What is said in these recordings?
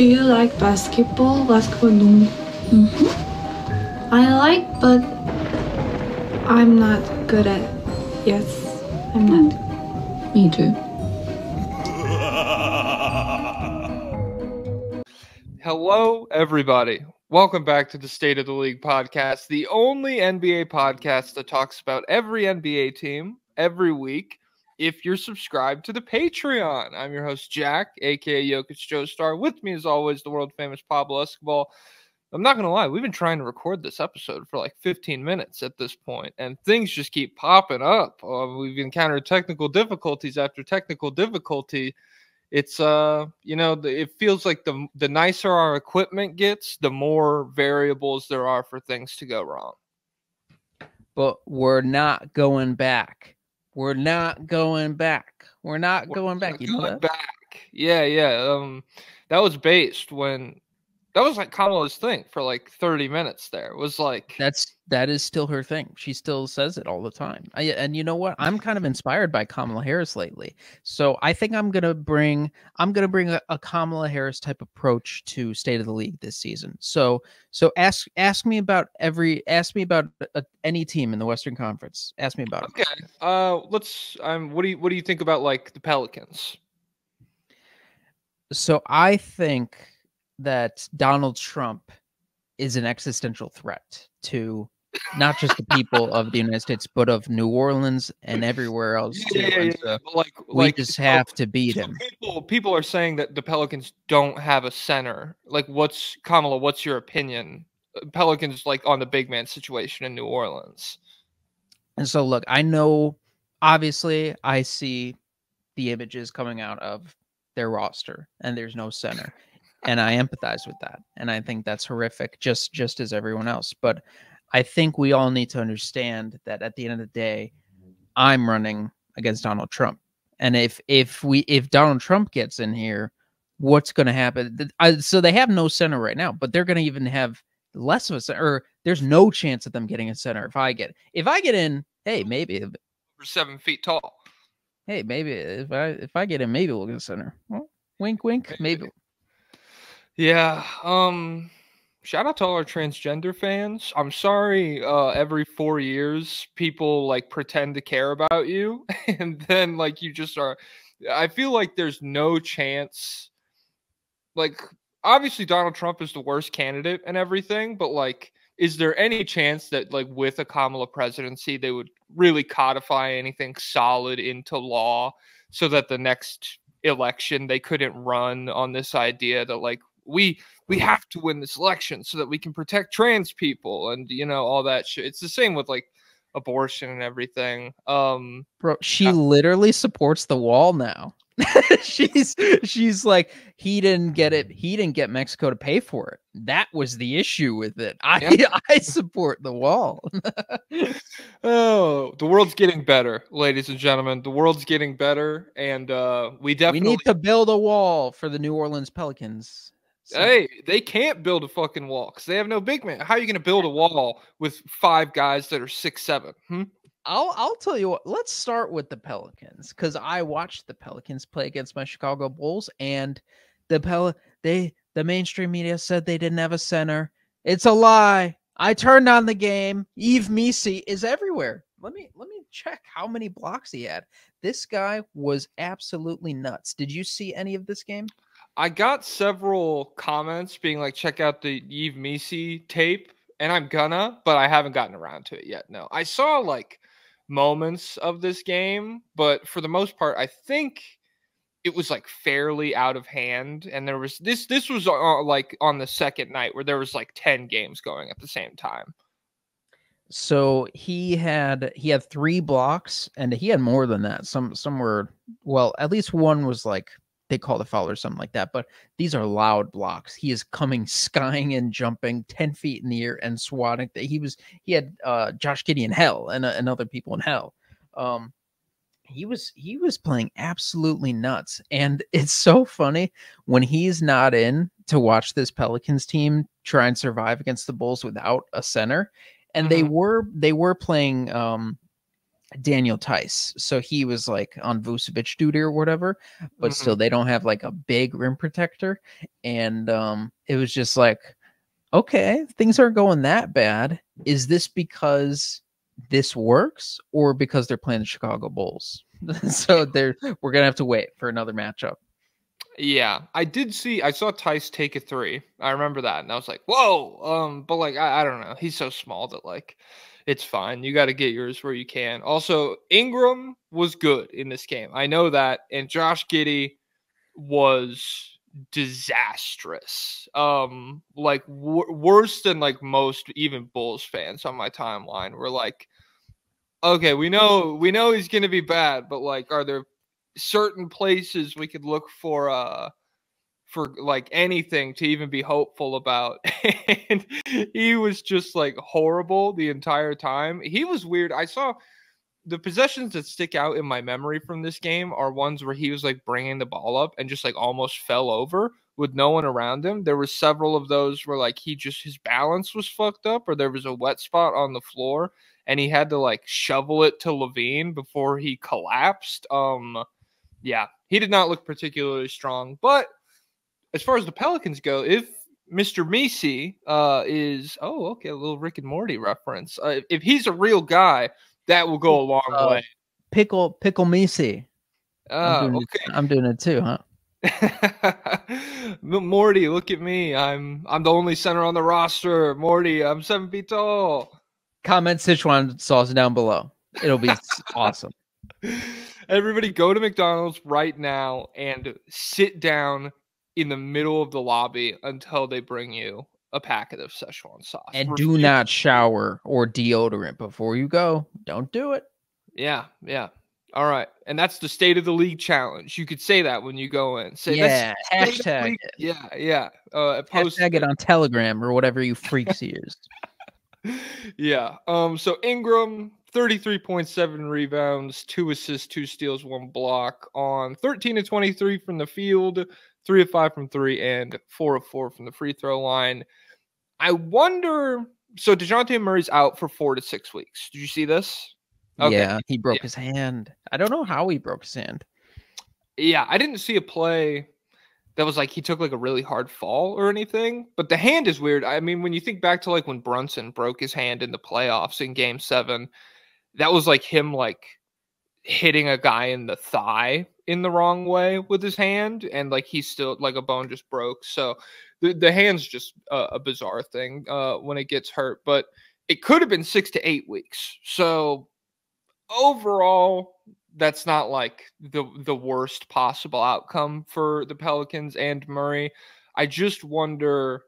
Do you like basketball? Basketball 농구? I like, but I'm not good at. Yes, I'm not. Me too. Hello, everybody. Welcome back to the State of the League podcast, the only NBA podcast that talks about every NBA team every week. If you're subscribed to the Patreon, I'm your host, Jack, aka joestar. With me, as always, the world famous Pablo. I'm not going to lie, we've been trying to record this episode for like 15 minutes at this point, and things just keep popping up. We've encountered technical difficulties after technical difficulty. It's it feels like the nicer our equipment gets, the more variables there are for things to go wrong. But we're not going back. We're not going back. We're not going back. You know that? Back. Yeah. That was based when that was like Kamala's thing for like 30 minutes there. It was like that is still her thing. She still says it all the time. And you know what? I'm kind of inspired by Kamala Harris lately. So I think I'm gonna bring a Kamala Harris type approach to State of the League this season. So ask me about any team in the Western Conference. Ask me about it. Okay. Let's. What do you think about like the Pelicans? So I think that Donald Trump is an existential threat to not just the people of the United States, but of New Orleans and everywhere else too. Yeah. We just have to beat him. People are saying that the Pelicans don't have a center. Like, what's your opinion? Pelicans like on the big man situation in New Orleans. And so, look, I know, obviously, I see the images coming out of their roster, and there's no center. And I empathize with that. And I think that's horrific, just as everyone else. But I think we all need to understand that at the end of the day, I'm running against Donald Trump. And if Donald Trump gets in here, what's going to happen? So they have no center right now, but they're going to even have less of a center. Or there's no chance of them getting a center if I get in. Hey, maybe we're 7 feet tall. Hey, maybe if I get in, maybe we'll get a center. Well, wink, wink, maybe. Yeah. Shout out to all our transgender fans. I'm sorry. Every 4 years, people like pretend to care about you, and then like you just are. I feel like there's no chance. Like, obviously, Donald Trump is the worst candidate and everything, but like, is there any chance that like with a Kamala presidency, they would really codify anything solid into law so that the next election they couldn't run on this idea that like we have to win this election so that we can protect trans people and all that shit. It's the same with like abortion and everything. Bro, she literally supports the wall now. she's like, he didn't get Mexico to pay for it. That was the issue with it. I support the wall. Oh, the world's getting better, ladies and gentlemen. The world's getting better, and we need to build a wall for the New Orleans Pelicans. So. Hey, they can't build a fucking wall because they have no big man. How are you going to build a wall with 5 guys that are 6'7"? I'll tell you what. Let's start with the Pelicans because I watched the Pelicans play against my Chicago Bulls, and the mainstream media said they didn't have a center. It's a lie. I turned on the game. Yves Missi is everywhere. Let me check how many blocks he had. This guy was absolutely nuts. Did you see any of this game? I got several comments being like, check out the Yves Missi tape, and I'm gonna, but I haven't gotten around to it yet. No, I saw like moments of this game, but for the most part, I think it was like fairly out of hand. And there was this was like on the second night where there was like 10 games going at the same time. So he had 3 blocks, and he had more than that. Some were, well, at least one was like, they call the foul or something like that, but these are loud blocks. He is coming, skying and jumping 10 feet in the air and swatting. He had Josh Giddey in hell and other people in hell. He was playing absolutely nuts. And it's so funny when he's not in to watch this Pelicans team try and survive against the Bulls without a center. And they were playing Daniel Tice. So he was like on Vucevic duty or whatever, but still they don't have like a big rim protector. And it was just like, okay, things aren't going that bad. Is this because this works or because they're playing the Chicago Bulls? So we're gonna have to wait for another matchup. Yeah, I saw Tice take a 3. I remember that, and I was like, whoa. But like, I don't know. He's so small that like, it's fine. You got to get yours where you can. Also, Ingram was good in this game. I know that, and Josh Giddey was disastrous. Like worse than like most even Bulls fans on my timeline were like, okay, we know he's gonna be bad, but like, are there certain places we could look for like anything to even be hopeful about? And he was just like horrible the entire time. He was weird. I saw the possessions that stick out in my memory from this game are ones where he was like bringing the ball up and just like almost fell over with no one around him. There were several of those where like his balance was fucked up, or there was a wet spot on the floor and he had to like shovel it to Levine before he collapsed. Yeah, he did not look particularly strong. But as far as the Pelicans go, if Mr. Misi is a little Rick and Morty reference. If he's a real guy, that will go a long way. Pickle Misi. I'm doing it too, huh? Morty, look at me. I'm the only center on the roster. Morty, I'm 7 feet tall. Comment Sichuan sauce down below. It'll be awesome. Everybody go to McDonald's right now and sit down in the middle of the lobby until they bring you a packet of Szechuan sauce. And do not shower or deodorant before you go. Don't do it. Yeah. All right. And that's the State of the League challenge. You could say that when you go in. Say, yeah, hashtag it. Yeah. Hashtag it on Telegram or whatever you freaks use. Yeah. So Ingram, 33.7 rebounds, 2 assists, 2 steals, 1 block on 13 of 23 from the field, 3 of 5 from 3, and 4 of 4 from the free throw line. I wonder. So DeJounte Murray's out for 4 to 6 weeks. Did you see this? Okay. Yeah, he broke his hand. I don't know how he broke his hand. Yeah, I didn't see a play that was like he took like a really hard fall or anything, but the hand is weird. I mean, when you think back to like when Brunson broke his hand in the playoffs in Game 7, that was like him like hitting a guy in the thigh in the wrong way with his hand, and like he's still like a bone just broke. So the hand's just a bizarre thing when it gets hurt, but it could have been 6 to 8 weeks. So overall, that's not like the worst possible outcome for the Pelicans and Murray. I just wonder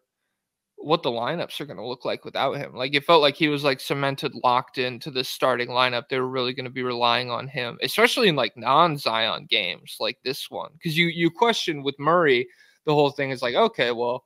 what the lineups are going to look like without him. Like, it felt like he was like cemented, locked into this starting lineup. They were really going to be relying on him, especially in like non-Zion games like this one. Because you question with Murray, the whole thing is like, okay, well,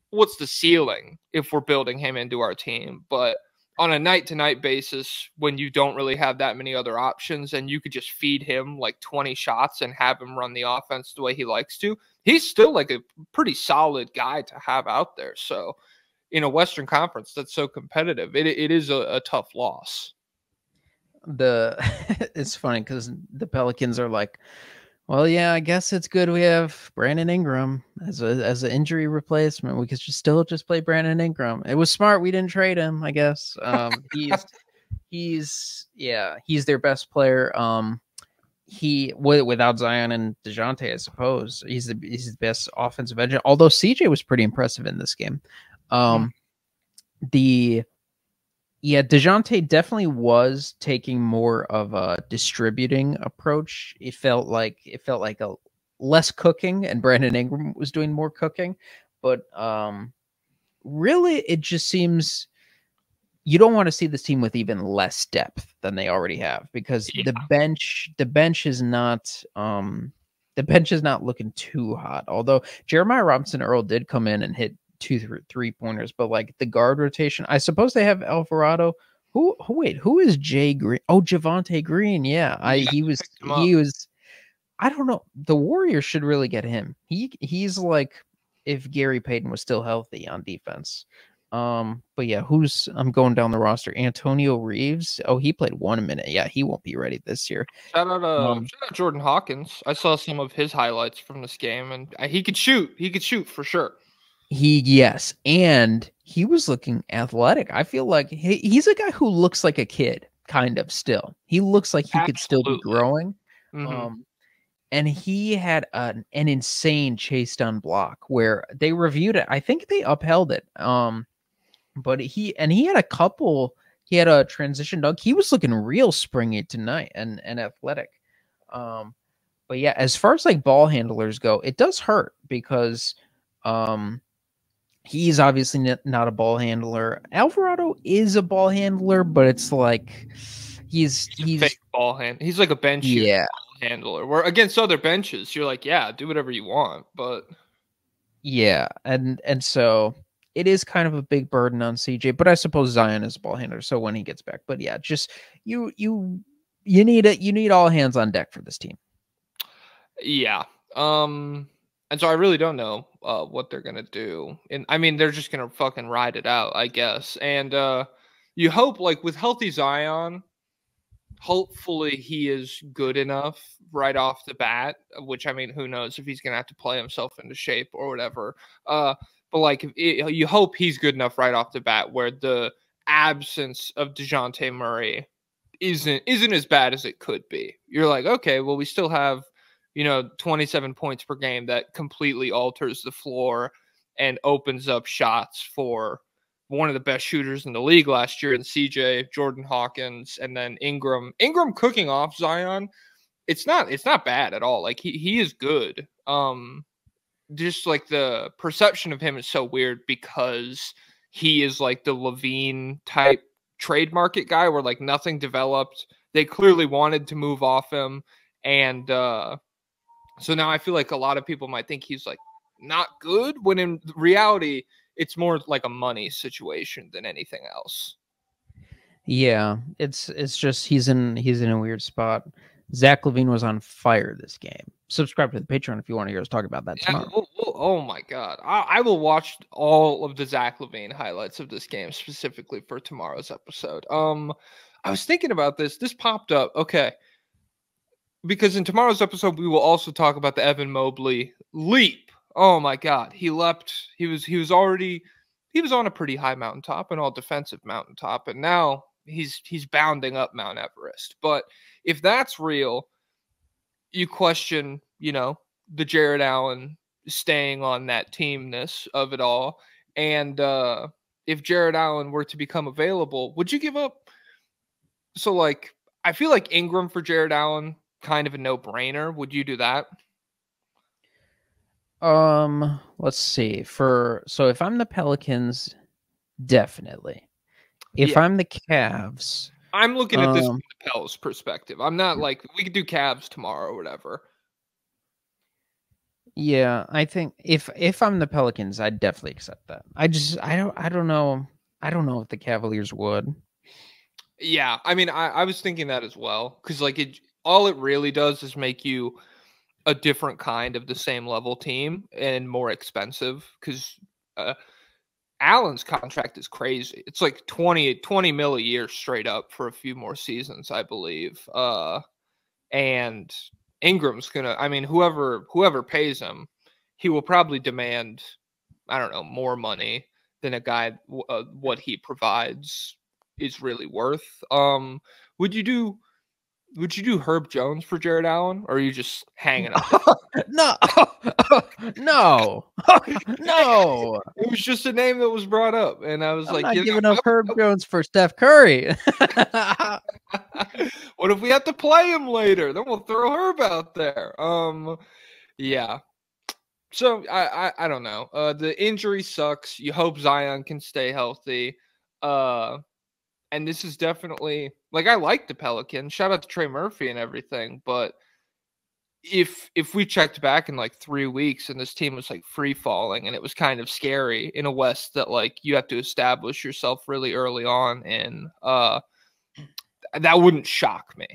what's the ceiling if we're building him into our team? But on a night-to-night basis, when you don't really have that many other options and you could just feed him like 20 shots and have him run the offense the way he likes to, he's still like a pretty solid guy to have out there. So in a Western Conference that's so competitive, it is a tough loss. It's funny because the Pelicans are like, well, yeah, I guess it's good we have Brandon Ingram as an injury replacement. We could still play Brandon Ingram. It was smart we didn't trade him, I guess. He's their best player. Without Zion and DeJounte, I suppose he's the best offensive edge. Although CJ was pretty impressive in this game. DeJounte definitely was taking more of a distributing approach. It felt like a less cooking, and Brandon Ingram was doing more cooking. But really, it just seems you don't want to see this team with even less depth than they already have, because the bench is not looking too hot. Although Jeremiah Robinson Earl did come in and hit 2 3-pointers, but like the guard rotation, I suppose they have Alvarado. Who is Jay Green? Oh, Javonte Green. Yeah, he was. I don't know. The Warriors should really get him. He's like if Gary Payton was still healthy on defense. But yeah, I'm going down the roster. Antonio Reeves. Oh, he played 1 minute. Yeah, he won't be ready this year. Shout out Jordan Hawkins. I saw some of his highlights from this game, and he could shoot. He could shoot for sure. Yes, and he was looking athletic. I feel like he's a guy who looks like a kid, kind of still. He looks like he could still be growing. And he had an insane chase down block where they reviewed it. I think they upheld it. But he had a couple. He had a transition dunk. He was looking real springy tonight and athletic. But yeah, as far as like ball handlers go, it does hurt because he's obviously not a ball handler. Alvarado is a ball handler, but it's like he's a fake ball hand. He's like a bench ball handler. Where against other benches, you're like, yeah, do whatever you want. But yeah, and so it is kind of a big burden on CJ. But I suppose Zion is a ball handler, so when he gets back, but yeah, just you need all hands on deck for this team. Yeah. And so I really don't know what they're gonna do. And I mean, they're just gonna fucking ride it out, I guess. And you hope, like with healthy Zion, hopefully he is good enough right off the bat. Which I mean, who knows if he's gonna have to play himself into shape or whatever. But like, you hope he's good enough right off the bat, where the absence of DeJounte Murray isn't as bad as it could be. You're like, okay, well, we still have 27 points per game that completely alters the floor and opens up shots for one of the best shooters in the league last year in CJ, Jordan Hawkins, and then Ingram. Ingram cooking off Zion. It's not bad at all. Like he is good. Just like the perception of him is so weird because he is like the Levine type trade market guy where like nothing developed. They clearly wanted to move off him. And so now I feel like a lot of people might think he's like not good when in reality, it's more like a money situation than anything else. Yeah, it's just he's in a weird spot. Zach LaVine was on fire this game. Subscribe to the Patreon if you want to hear us talk about that tomorrow. Oh my God. I will watch all of the Zach LaVine highlights of this game specifically for tomorrow's episode. I was thinking about this. This popped up. Okay. Because in tomorrow's episode, we will also talk about the Evan Mobley leap. Oh my God. He leapt. He was on a pretty high mountaintop, an all defensive mountaintop. And now he's bounding up Mount Everest. But if that's real, you question, the Jared Allen staying on that teamness of it all. And if Jared Allen were to become available, would you give up? So like, I feel like Ingram for Jared Allen, kind of a no-brainer. Would you do that? Let's see. So if I'm the Pelicans, definitely. If I'm the Cavs, I'm looking at this from the Pels perspective. I'm not like we could do Cavs tomorrow or whatever. Yeah, I think if I'm the Pelicans, I'd definitely accept that. I don't know if the Cavaliers would. Yeah, I mean, I was thinking that as well because like all it really does is make you a different kind of the same level team and more expensive because Allen's contract is crazy. It's like 20 mil a year straight up for a few more seasons, I believe. And Ingram's whoever pays him, he will probably demand, I don't know, more money than a guy what he provides is really worth. Would you do Herb Jones for Jared Allen, or are you just hanging up? No. No. It was just a name that was brought up, and I was I'm not giving up Herb Jones for Steph Curry. What if we have to play him later? Then we'll throw Herb out there. Yeah. So I don't know. The injury sucks. You hope Zion can stay healthy. And this is definitely like I like the Pelicans. Shout out to Trey Murphy and everything, but if we checked back in like 3 weeks and this team was like free falling and it was kind of scary in a West that like you have to establish yourself really early on in, that wouldn't shock me.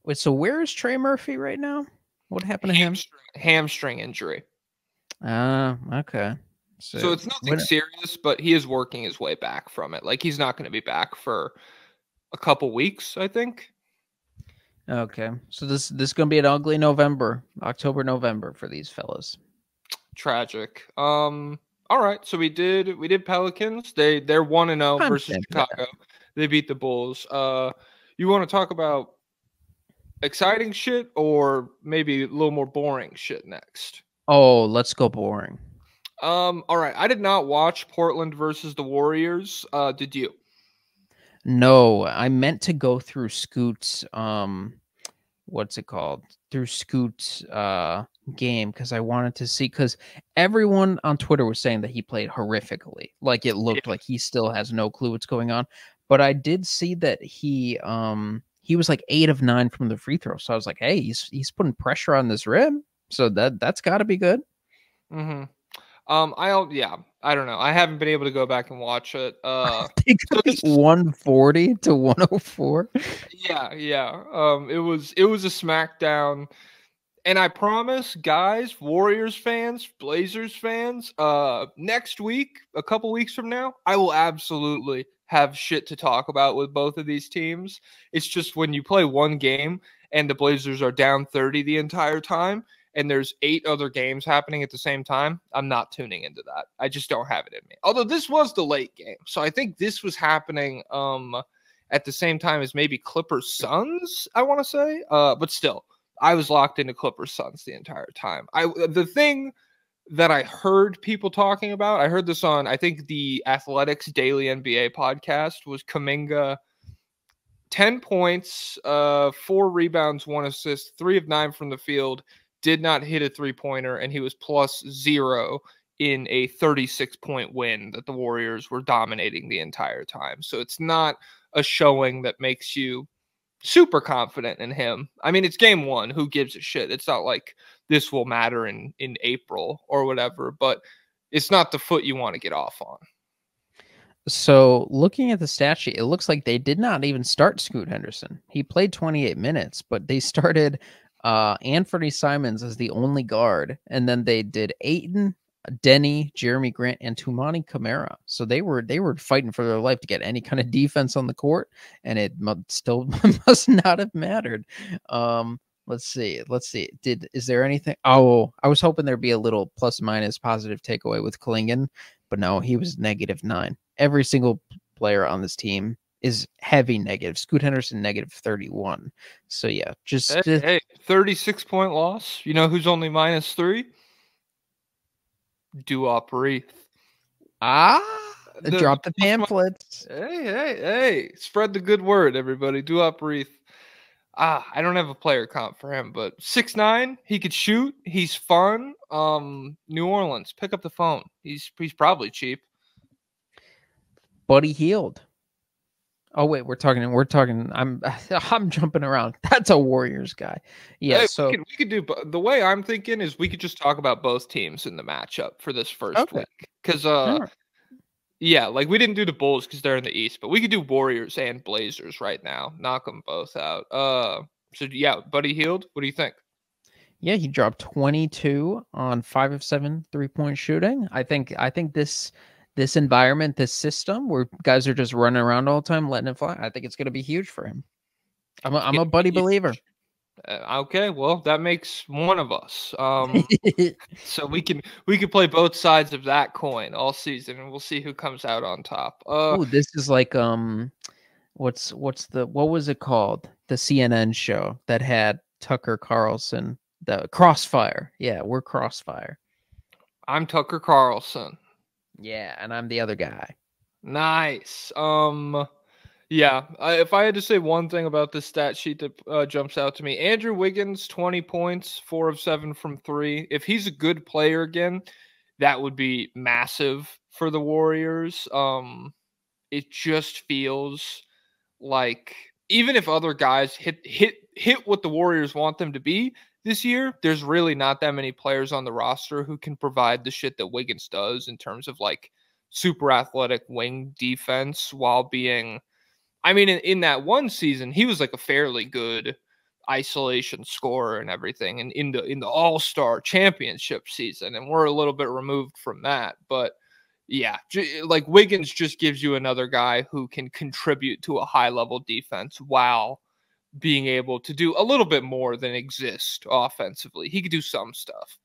Wait, so where is Trey Murphy right now? What happened to him? Hamstring injury. Okay. So it's nothing serious, but he is working his way back from it. Like, he's not going to be back for a couple weeks, I think. Okay, so this is gonna be an ugly November, October, November for these fellas. Tragic. All right, so we did Pelicans. They're 1-0 versus Chicago. They beat the Bulls. You want to talk about exciting shit or maybe a little more boring shit next? Oh, let's go boring. All right. I did not watch Portland versus the Warriors. Did you? No, I meant to go through Scoot's what's it called? Through Scoot's game because I wanted to see, because everyone on Twitter was saying that he played horrifically. Like, it looked like he still has no clue what's going on. But I did see that he was like 8 of 9 from the free throw. So I was like, hey, he's putting pressure on this rim. So that's got to be good. Mm-hmm. I don't know. I haven't been able to go back and watch it. They could be 140 to 104. Yeah. It was a smackdown. And I promise, guys, Warriors fans, Blazers fans, next week, a couple weeks from now, I will absolutely have shit to talk about with both of these teams. It's just when you play one game and the Blazers are down 30 the entire time and there's 8 other games happening at the same time, I'm not tuning into that. I just don't have it in me. Although this was the late game. So I think this was happening at the same time as maybe Clippers Suns, I want to say. But still, I was locked into Clippers Suns the entire time. The thing that I heard people talking about, I heard this on, I think, the Athletics Daily NBA podcast, was Kuminga, 10 points, 4 rebounds, 1 assist, 3 of 9 from the field, did not hit a three-pointer, and he was +0 in a 36-point win that the Warriors were dominating the entire time. So it's not a showing that makes you super confident in him. I mean, it's game 1. Who gives a shit? It's not like this will matter in April or whatever, but it's not the foot you want to get off on. So looking at the stat sheet, it looks like they did not even start Scoot Henderson. He played 28 minutes, but they started Anthony Simons as the only guard, and then they did Ayton, Denny, Jeremy Grant, and Tumani Kamara. So they were fighting for their life to get any kind of defense on the court, and it still must not have mattered. Let's see. Is there anything? Oh, I was hoping there'd be a little plus minus positive takeaway with Klingon, but no, he was -9. Every single player on this team is heavy negative. Scoot Henderson -31. So yeah, just hey, 36-point loss. You know who's only -3? Duop. Drop the pamphlets. Hey, spread the good word, everybody. Duop. I don't have a player comp for him, but 6'9", he could shoot. He's fun. New Orleans, pick up the phone. He's probably cheap. Buddy Hield. Oh wait, we're talking. I'm jumping around. That's a Warriors guy. Yeah. Hey, so we could do. The way I'm thinking is we could just talk about both teams in the matchup for this first week. Because yeah, like we didn't do the Bulls because they're in the East, but we could do Warriors and Blazers right now. Knock them both out. So yeah, Buddy Hield. What do you think? Yeah, he dropped 22 on 5 of 7 3-point shooting. I think this environment, this system where guys are just running around all the time, letting it fly, I think it's going to be huge for him. I'm a Buddy believer. Okay, well, that makes one of us. So we can play both sides of that coin all season, and we'll see who comes out on top. Oh, this is like what was it called? The CNN show that had Tucker Carlson, the Crossfire. Yeah, we're Crossfire. I'm Tucker Carlson. Yeah, and I'm the other guy. Nice. Yeah, if I had to say one thing about this stat sheet that jumps out to me, Andrew Wiggins, 20 points, 4 of 7 from 3. If he's a good player again, that would be massive for the Warriors. It just feels like even if other guys hit what the Warriors want them to be this year, there's really not that many players on the roster who can provide the shit that Wiggins does in terms of like super athletic wing defense while being, I mean, in that one season, he was like a fairly good isolation scorer and everything, and in the All-Star championship season, and we're a little bit removed from that. But yeah, like Wiggins just gives you another guy who can contribute to a high-level defense while being able to do a little bit more than exist offensively. He could do some stuff.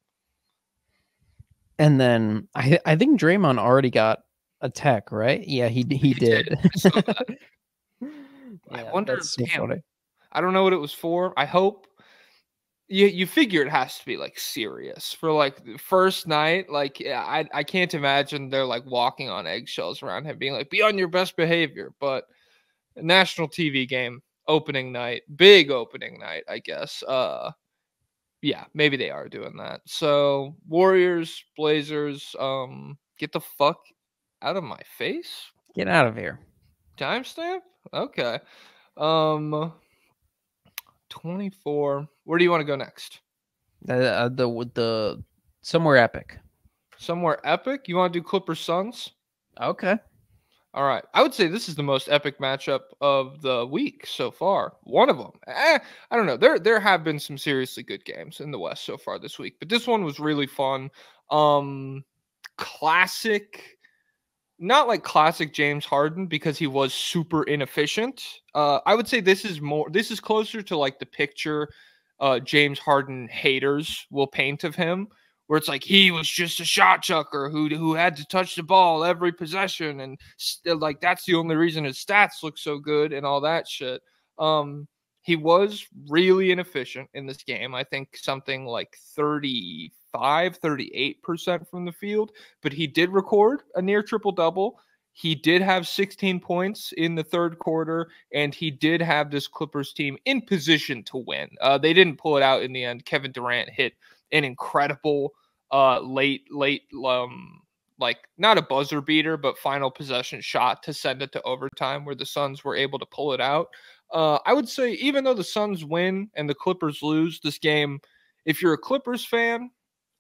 And then I think Draymond already got a tech, right? Yeah, he did. I Yeah, wonder, that's so funny. I don't know what it was for. I hope you figure it has to be like serious for like the first night. Like, yeah, I can't imagine they're like walking on eggshells around him, being like, be on your best behavior. But a national TV game, opening night, big opening night, I guess. Yeah, maybe they are doing that. So Warriors, Blazers, get the fuck out of my face. Get out of here. Timestamp? Okay. 24. Where do you want to go next? The somewhere epic. Somewhere epic? You want to do Clippers Suns? Okay. All right. I would say this is the most epic matchup of the week so far. One of them. I don't know. There have been some seriously good games in the West so far this week, but this one was really fun. Classic, not like classic James Harden because he was super inefficient. I would say this is closer to like the picture James Harden haters will paint of him, where it's like he was just a shot chucker who had to touch the ball every possession, and like that's the only reason his stats look so good and all that shit. He was really inefficient in this game. I think something like 38% from the field, but he did record a near triple-double. He did have 16 points in the third quarter, and he did have this Clippers team in position to win. They didn't pull it out in the end. Kevin Durant hit an incredible late, like not a buzzer beater, but final possession shot to send it to overtime where the Suns were able to pull it out. I would say even though the Suns win and the Clippers lose this game, if you're a Clippers fan,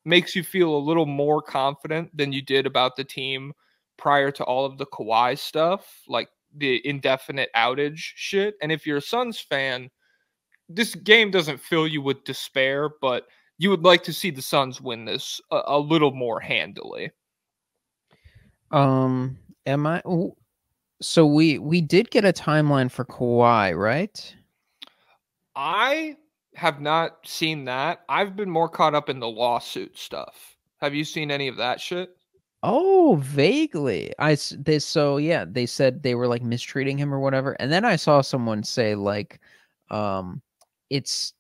makes you feel a little more confident than you did about the team prior to all of the Kawhi stuff, like the indefinite outage shit. And if you're a Suns fan, this game doesn't fill you with despair, but you would like to see the Suns win this a little more handily. So we did get a timeline for Kawhi, right? I have not seen that. I've been more caught up in the lawsuit stuff. Have you seen any of that shit? Oh, vaguely. They said they were like mistreating him or whatever. And then I saw someone say like it's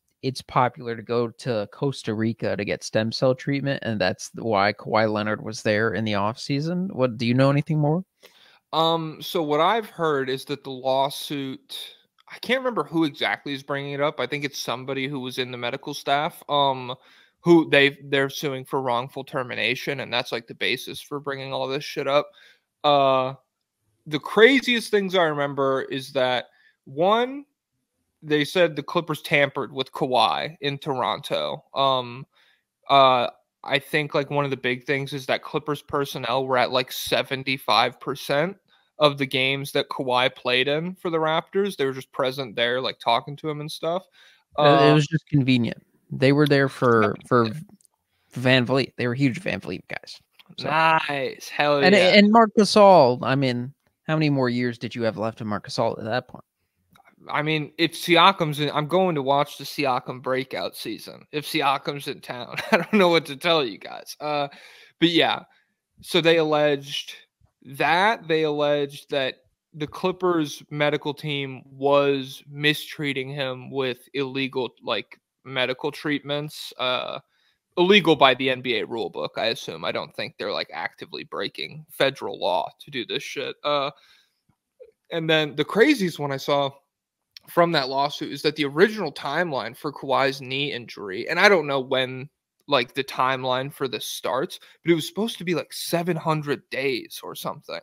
popular to go to Costa Rica to get stem cell treatment, and that's why Kawhi Leonard was there in the off season. What do you know anything more? So what I've heard is that the lawsuit, I can't remember who exactly is bringing it up. I think it's somebody who was in the medical staff, who they're suing for wrongful termination, and that's like the basis for bringing all this shit up. The craziest things I remember is that one, they said the Clippers tampered with Kawhi in Toronto. I think like one of the big things is that Clippers personnel were at like 75% of the games that Kawhi played in for the Raptors. They were just present there, like talking to him and stuff. It was just convenient. They were there for Van Vliet. They were huge Van Vliet guys. So. Nice. Hell yeah. Yeah. And Marc Gasol, I mean, how many more years did you have left of Marc Gasol at that point? I mean, if Siakam's in, I'm going to watch the Siakam breakout season. If Siakam's in town, I don't know what to tell you guys. But yeah, so they alleged that the Clippers medical team was mistreating him with illegal like medical treatments, illegal by the NBA rule book, I assume. I don't think they're like actively breaking federal law to do this shit. And then the craziest one I saw from that lawsuit is that the original timeline for Kawhi's knee injury, and I don't know when like the timeline for this starts, but it was supposed to be like 700 days or something.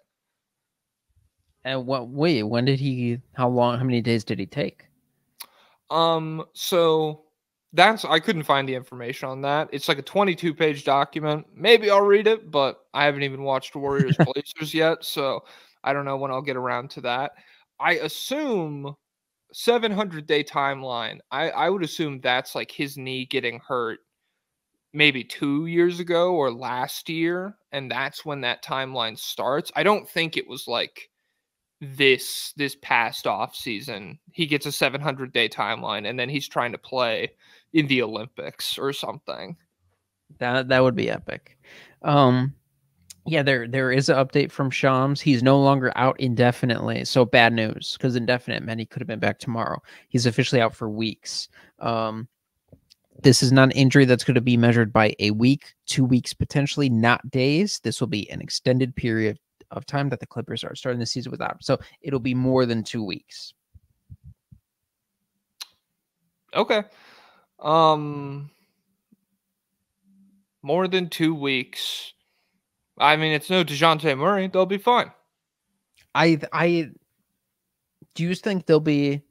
And when did how many days did he take? So I couldn't find the information on that. It's like a 22-page document. Maybe I'll read it, but I haven't even watched Warriors Blazers yet, so I don't know when I'll get around to that. I assume 700-day timeline. I would assume that's like his knee getting hurt maybe 2 years ago or last year, and that's when that timeline starts. I don't think it was like this past off season. He gets a 700-day timeline, and then he's trying to play in the Olympics or something. That would be epic. Yeah, there is an update from Shams. He's no longer out indefinitely. So bad news, because indefinite meant he could have been back tomorrow. He's officially out for weeks. This is not an injury that's going to be measured by a week, 2 weeks, potentially, not days. This will be an extended period of time that the Clippers are starting the season without. So it'll be more than 2 weeks. Okay. More than 2 weeks. I mean, it's no DeJounte Murray. They'll be fine. I do you think they'll be?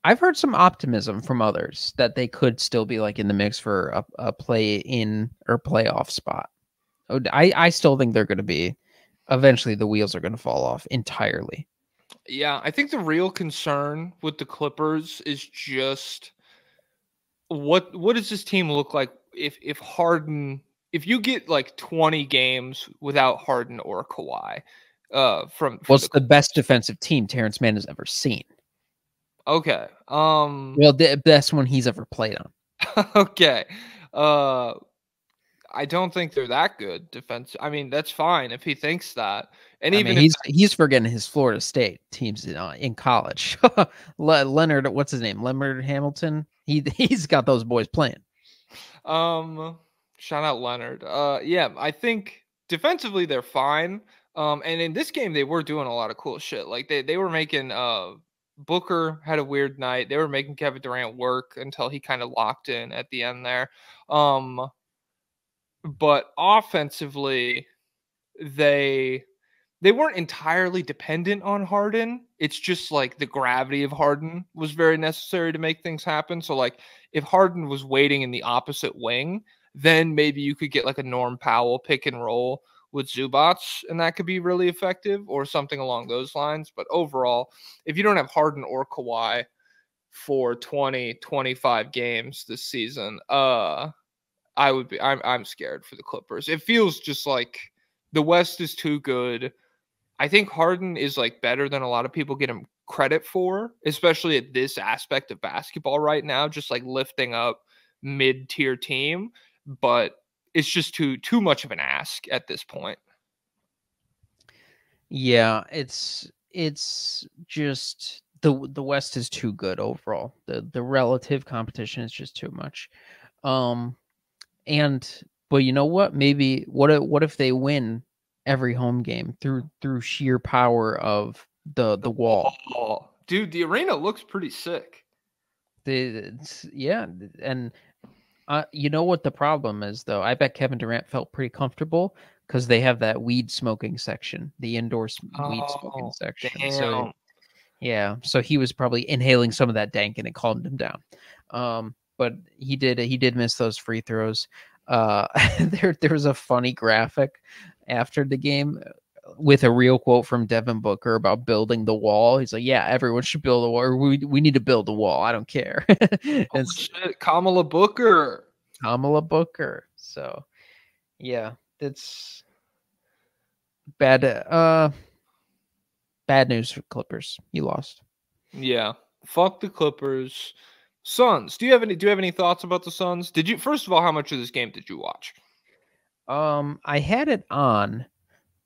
I've heard some optimism from others that they could still be like in the mix for a play-in or playoff spot. I still think they're going to be. Eventually, the wheels are going to fall off entirely. Yeah, I think the real concern with the Clippers is just what does this team look like if Harden, if you get like 20 games without Harden or Kawhi, from What's the best defensive team Terrence Mann has ever seen? Okay. Well, the best one he's ever played on. Okay. I don't think they're that good defense. I mean, that's fine if he thinks that. And even if he's forgetting his Florida State teams in college. Leonard, what's his name? Leonard Hamilton. He's got those boys playing. Shout out Leonard. Yeah, I think defensively they're fine. And in this game they were doing a lot of cool shit. Like they were making Booker had a weird night. They were making Kevin Durant work until he kind of locked in at the end there. But offensively, they weren't entirely dependent on Harden. It's just like the gravity of Harden was very necessary to make things happen. So like if Harden was waiting in the opposite wing, then maybe you could get like a Norm Powell pick and roll with Zubac, and that could be really effective or something along those lines. But overall, if you don't have Harden or Kawhi for 20, 25 games this season, I'm scared for the Clippers. It feels just like the West is too good. I think Harden is like better than a lot of people get him credit for, especially at this aspect of basketball right now, just like lifting up mid-tier team, but it's just too much of an ask at this point. Yeah, it's just the West is too good overall. The relative competition is just too much. But you know what? Maybe what if they win every home game through sheer power of the wall? Oh, dude, the arena looks pretty sick. Yeah, and you know what the problem is though? I bet Kevin Durant felt pretty comfortable because they have that weed smoking section, the indoor weed smoking section. Damn. So yeah, so he was probably inhaling some of that dank and it calmed him down. But he did miss those free throws. There was a funny graphic after the game with a real quote from Devin Booker about building the wall. He's like, "Yeah, everyone should build a wall. Or we need to build a wall. I don't care." Oh, shit, Kamala Booker. So, yeah, that's bad. Bad news for Clippers. You lost. Yeah, fuck the Clippers. Suns. Do you have any thoughts about the Suns? First of all, how much of this game did you watch? I had it on,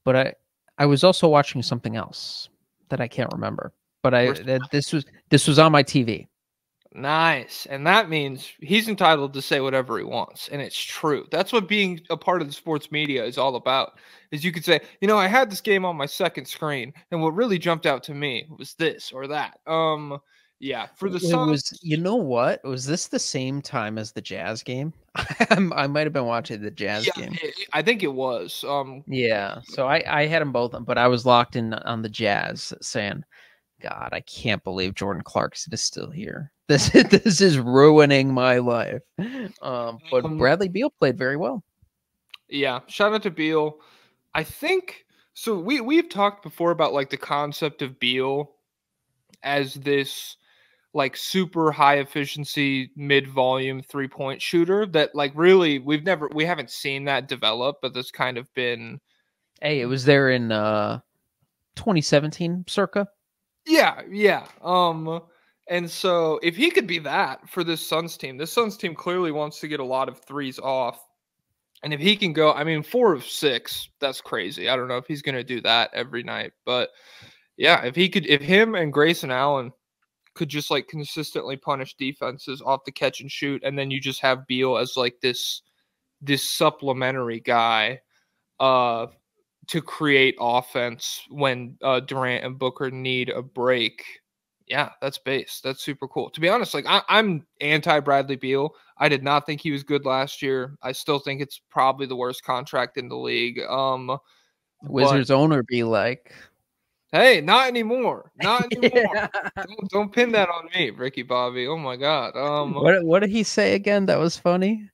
but I was also watching something else that I can't remember. But this was on my TV. Nice. And that means he's entitled to say whatever he wants. And it's true. That's what being a part of the sports media is all about. Is you could say, I had this game on my second screen, and what really jumped out to me was this or that. Yeah, for the Suns. You know what? Was this the same time as the Jazz game? I might have been watching the Jazz game. I think it was. Yeah. So I had them both, but I was locked in on the Jazz, saying, "God, I can't believe Jordan Clarkson is still here. This is ruining my life." But Bradley Beal played very well. Yeah, shout out to Beal. I think so. We've talked before about like the concept of Beal as this like super high efficiency mid volume 3-point shooter that like really we haven't seen that develop, but that's kind of been. Hey, it was there in 2017 circa. Yeah. And so if he could be that for this Suns team clearly wants to get a lot of threes off. And if he can go, I mean, 4 of 6, that's crazy. I don't know if he's going to do that every night, but yeah, if him and Grayson Allen could just like consistently punish defenses off the catch and shoot, and then you just have Beal as like this supplementary guy to create offense when Durant and Booker need a break. Yeah, that's base. That's super cool. To be honest, like I'm anti Bradley Beal. I did not think he was good last year. I still think it's probably the worst contract in the league. Wizards owner be like, hey, not anymore. Not anymore. Yeah. Don't pin that on me, Ricky Bobby. Oh my God. What did he say again? That was funny.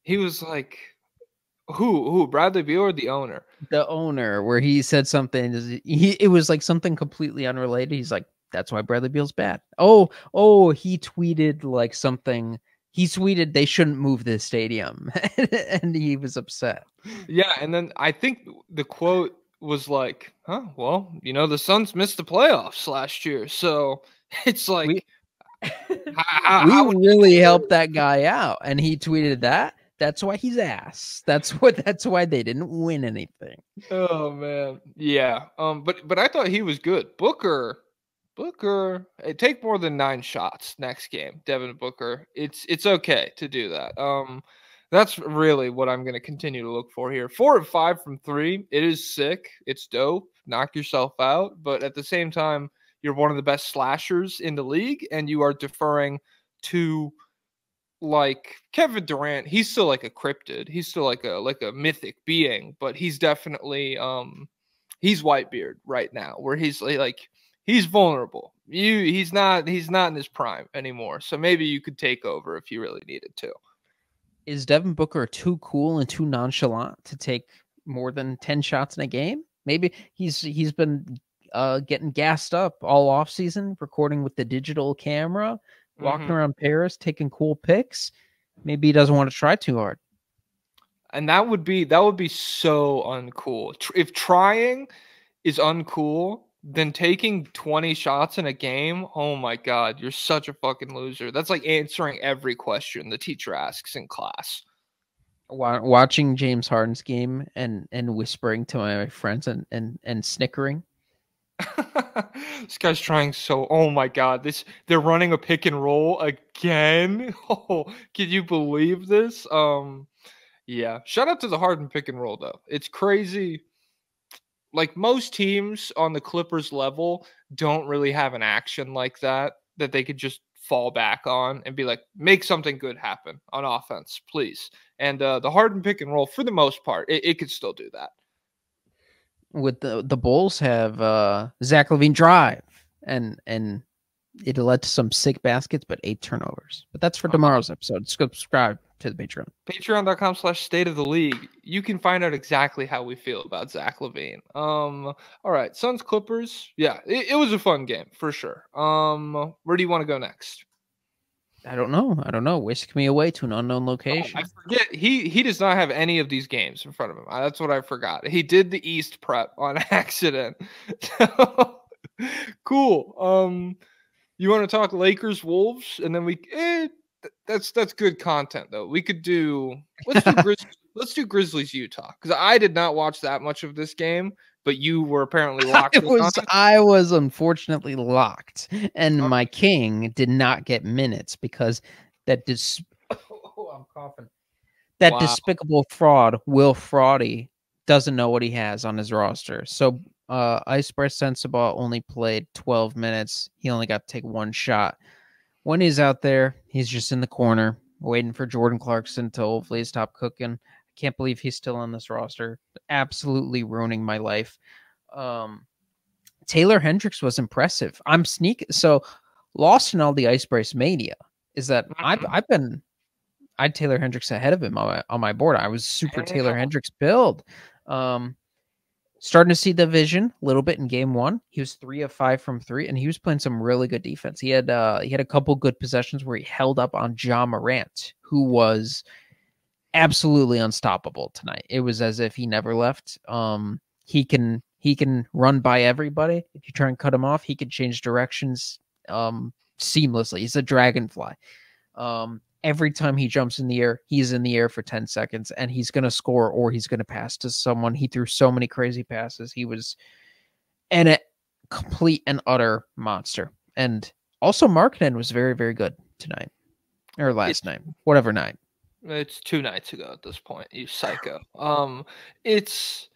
He was like, who? Bradley Beal or the owner? The owner, where he said something. It was like something completely unrelated. He's like, that's why Bradley Beal's bad. Oh, he tweeted like something. He tweeted they shouldn't move this stadium, and he was upset. Yeah, and then I think the quote was like, well, the Suns missed the playoffs last year, so it's like we how really helped that guy out, and he tweeted that. That's why he's ass. That's why they didn't win anything. Oh man, yeah. But I thought he was good. Booker, hey, take more than 9 shots next game, Devin Booker. It's okay to do that. That's really what I'm going to continue to look for here. 4 of 5 from 3. It is sick. It's dope. Knock yourself out. But at the same time, you're one of the best slashers in the league, and you are deferring to like Kevin Durant. He's still like a cryptid. He's still like a mythic being, but he's definitely he's Whitebeard right now, where he's like he's vulnerable. He's not in his prime anymore. So maybe you could take over if you really needed to. Is Devin Booker too cool and too nonchalant to take more than 10 shots in a game? Maybe he's been getting gassed up all off season, recording with the digital camera, walking around Paris, taking cool pics. Maybe he doesn't want to try too hard. And that would be so uncool. If trying is uncool, then taking 20 shots in a game, oh my God, you're such a fucking loser. That's like answering every question the teacher asks in class. Watching James Harden's game and whispering to my friends and snickering. This guy's trying so. Oh my God, they're running a pick and roll again. Oh, can you believe this? Yeah. Shout out to the Harden pick and roll though. It's crazy. Like most teams on the Clippers level don't really have an action like that they could just fall back on and be like, make something good happen on offense, please. And the Harden pick and roll, for the most part, it could still do that. With the Bulls have Zach LaVine drive and it led to some sick baskets, but 8 turnovers. But that's for tomorrow's episode. Subscribe to the Patreon. Patreon.com/state of the league. You can find out exactly how we feel about Zach LaVine. All right. Suns Clippers. Yeah, it was a fun game for sure. Where do you want to go next? I don't know. Whisk me away to an unknown location. I forget. He does not have any of these games in front of him. That's what I forgot. He did the East prep on accident. Cool. You want to talk Lakers Wolves, and then that's good content though. We could do let's do Grizzlies Utah, because I did not watch that much of this game, but you were apparently locked. I was unfortunately locked, and my king did not get minutes because that I'm coughing. That despicable fraud, Will Fraudy, doesn't know what he has on his roster. So Iceberg Sensabaugh only played 12 minutes. He only got to take 1 shot. When he's out there, he's just in the corner waiting for Jordan Clarkson to hopefully stop cooking. I can't believe he's still on this roster. Absolutely ruining my life. Taylor Hendricks was impressive. I'm sneaking. So lost in all the Iceberg mania is that I had Taylor Hendricks ahead of him on my board. I was super Taylor Hendricks build. starting to see the vision a little bit in game 1. He was 3 of 5 from 3, and he was playing some really good defense. He had a couple good possessions where he held up on Ja Morant, who was absolutely unstoppable tonight. It was as if he never left. He can run by everybody. If you try and cut him off, he can change directions seamlessly. He's a dragonfly. Every time he jumps in the air, he's in the air for 10 seconds, and he's going to score or he's going to pass to someone. He threw so many crazy passes. He was a complete and utter monster. And also Markkanen was very, very good tonight. Or last night. Whatever night. It's 2 nights ago at this point, you psycho. It's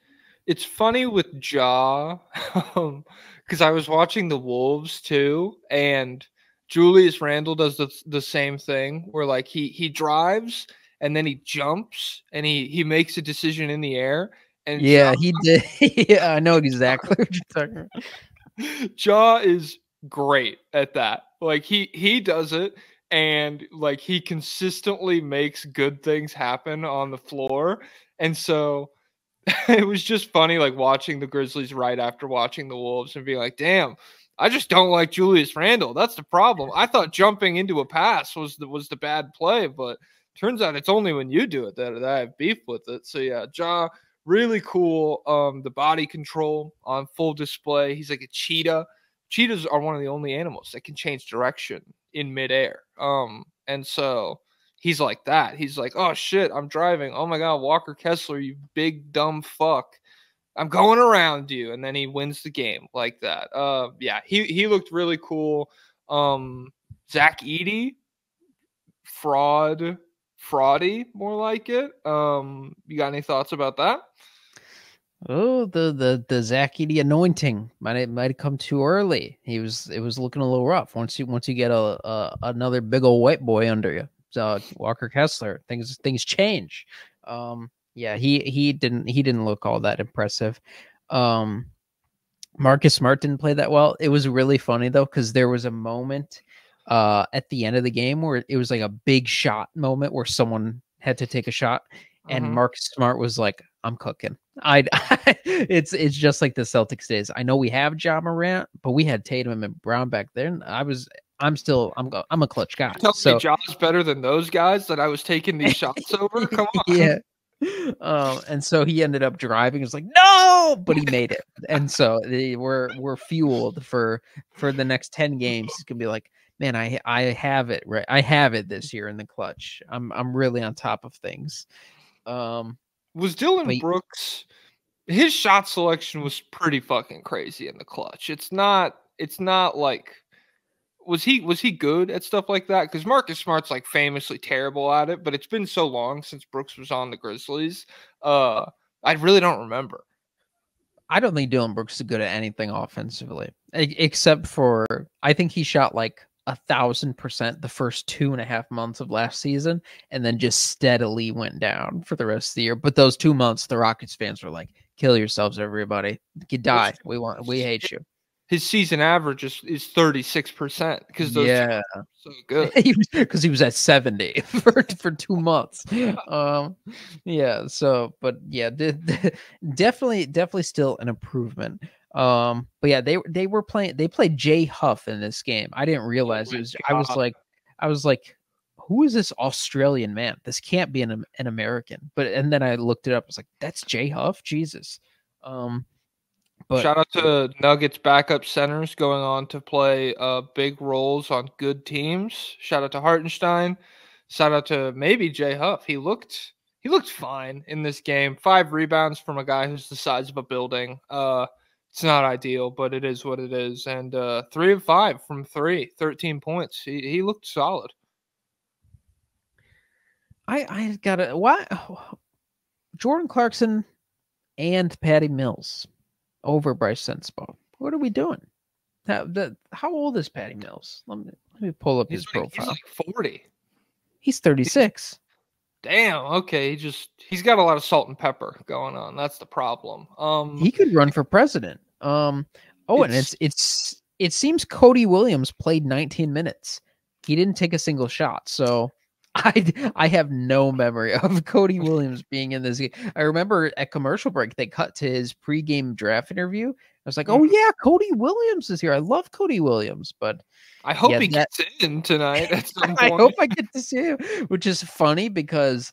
funny with Ja, because I was watching the Wolves too, and Julius Randle does the same thing where like he drives and then he jumps and he makes a decision in the air. And yeah, he did. Yeah, I know exactly what you're talking about. Ja is great at that. Like he does it, and like he consistently makes good things happen on the floor. And so it was just funny, like watching the Grizzlies right after watching the Wolves and being like, damn, I just don't like Julius Randle. That's the problem. I thought jumping into a pass was the bad play, but turns out it's only when you do it that I have beef with it. So yeah, Ja, really cool. The body control on full display. He's like a cheetah. Cheetahs are one of the only animals that can change direction in midair. And so he's like that. He's like, oh shit, I'm driving. Oh my God, Walker Kessler, you big dumb fuck. I'm going around you. And then he wins the game like that. Yeah, he looked really cool. Zach Edey, fraudy, more like it. You got any thoughts about that? Oh, the Zach Edey anointing might have come too early. It was looking a little rough once you get another big old white boy under you. So Walker Kessler, things change. Yeah, he didn't look all that impressive. Marcus Smart didn't play that well. It was really funny though, because there was a moment at the end of the game where it was like a big shot moment where someone had to take a shot, and Marcus Smart was like, I'm cooking. It's just like the Celtics days. I know we have Ja Morant, but we had Tatum and Brown back then. I'm a clutch guy. Tell me Ja's better than those guys that I was taking these shots over? Come on. Yeah. And so he ended up driving. It's like, no, but he made it. And so we're fueled for the next 10 games. It's gonna be like, man, I have it right. I have it this year in the clutch. I'm really on top of things. Was Dylan Brooks, his shot selection was pretty fucking crazy in the clutch. It's not like, was he good at stuff like that? Because Marcus Smart's like famously terrible at it, but it's been so long since Brooks was on the Grizzlies. I really don't remember. I don't think Dylan Brooks is good at anything offensively, except for, I think he shot like 1,000% the first 2.5 months of last season, and then just steadily went down for the rest of the year. But those 2 months, the Rockets fans were like, kill yourselves, everybody. You die. We hate you. His season average is 36% because those are so good. Because he was at 70 for 2 months. Yeah. So, but yeah, definitely still an improvement. But yeah, they played Jay Huff in this game. I didn't realize it was. I was like, who is this Australian man? This can't be an American. And then I looked it up. I was like, that's Jay Huff. Jesus. But shout out to Nuggets backup centers going on to play big roles on good teams. Shout out to Hartenstein. Shout out to maybe Jay Huff. He looked fine in this game. 5 rebounds from a guy who's the size of a building. It's not ideal, but it is what it is. And 3 of 5 from 3, 13 points. He looked solid. I gotta, what? Jordan Clarkson and Patty Mills over Bryce Sensabaugh. What are we doing? How old is Patty Mills? Let me pull up his profile. He's like 40. He's 36. Damn. Okay. He's got a lot of salt and pepper going on. That's the problem. He could run for president. And it seems Cody Williams played 19 minutes. He didn't take a single shot. So I have no memory of Cody Williams being in this game. I remember at commercial break they cut to his pregame draft interview. I was like, "Oh yeah, Cody Williams is here. I love Cody Williams." But I hope yeah, he gets in tonight at some I point. hope I get to see him, which is funny because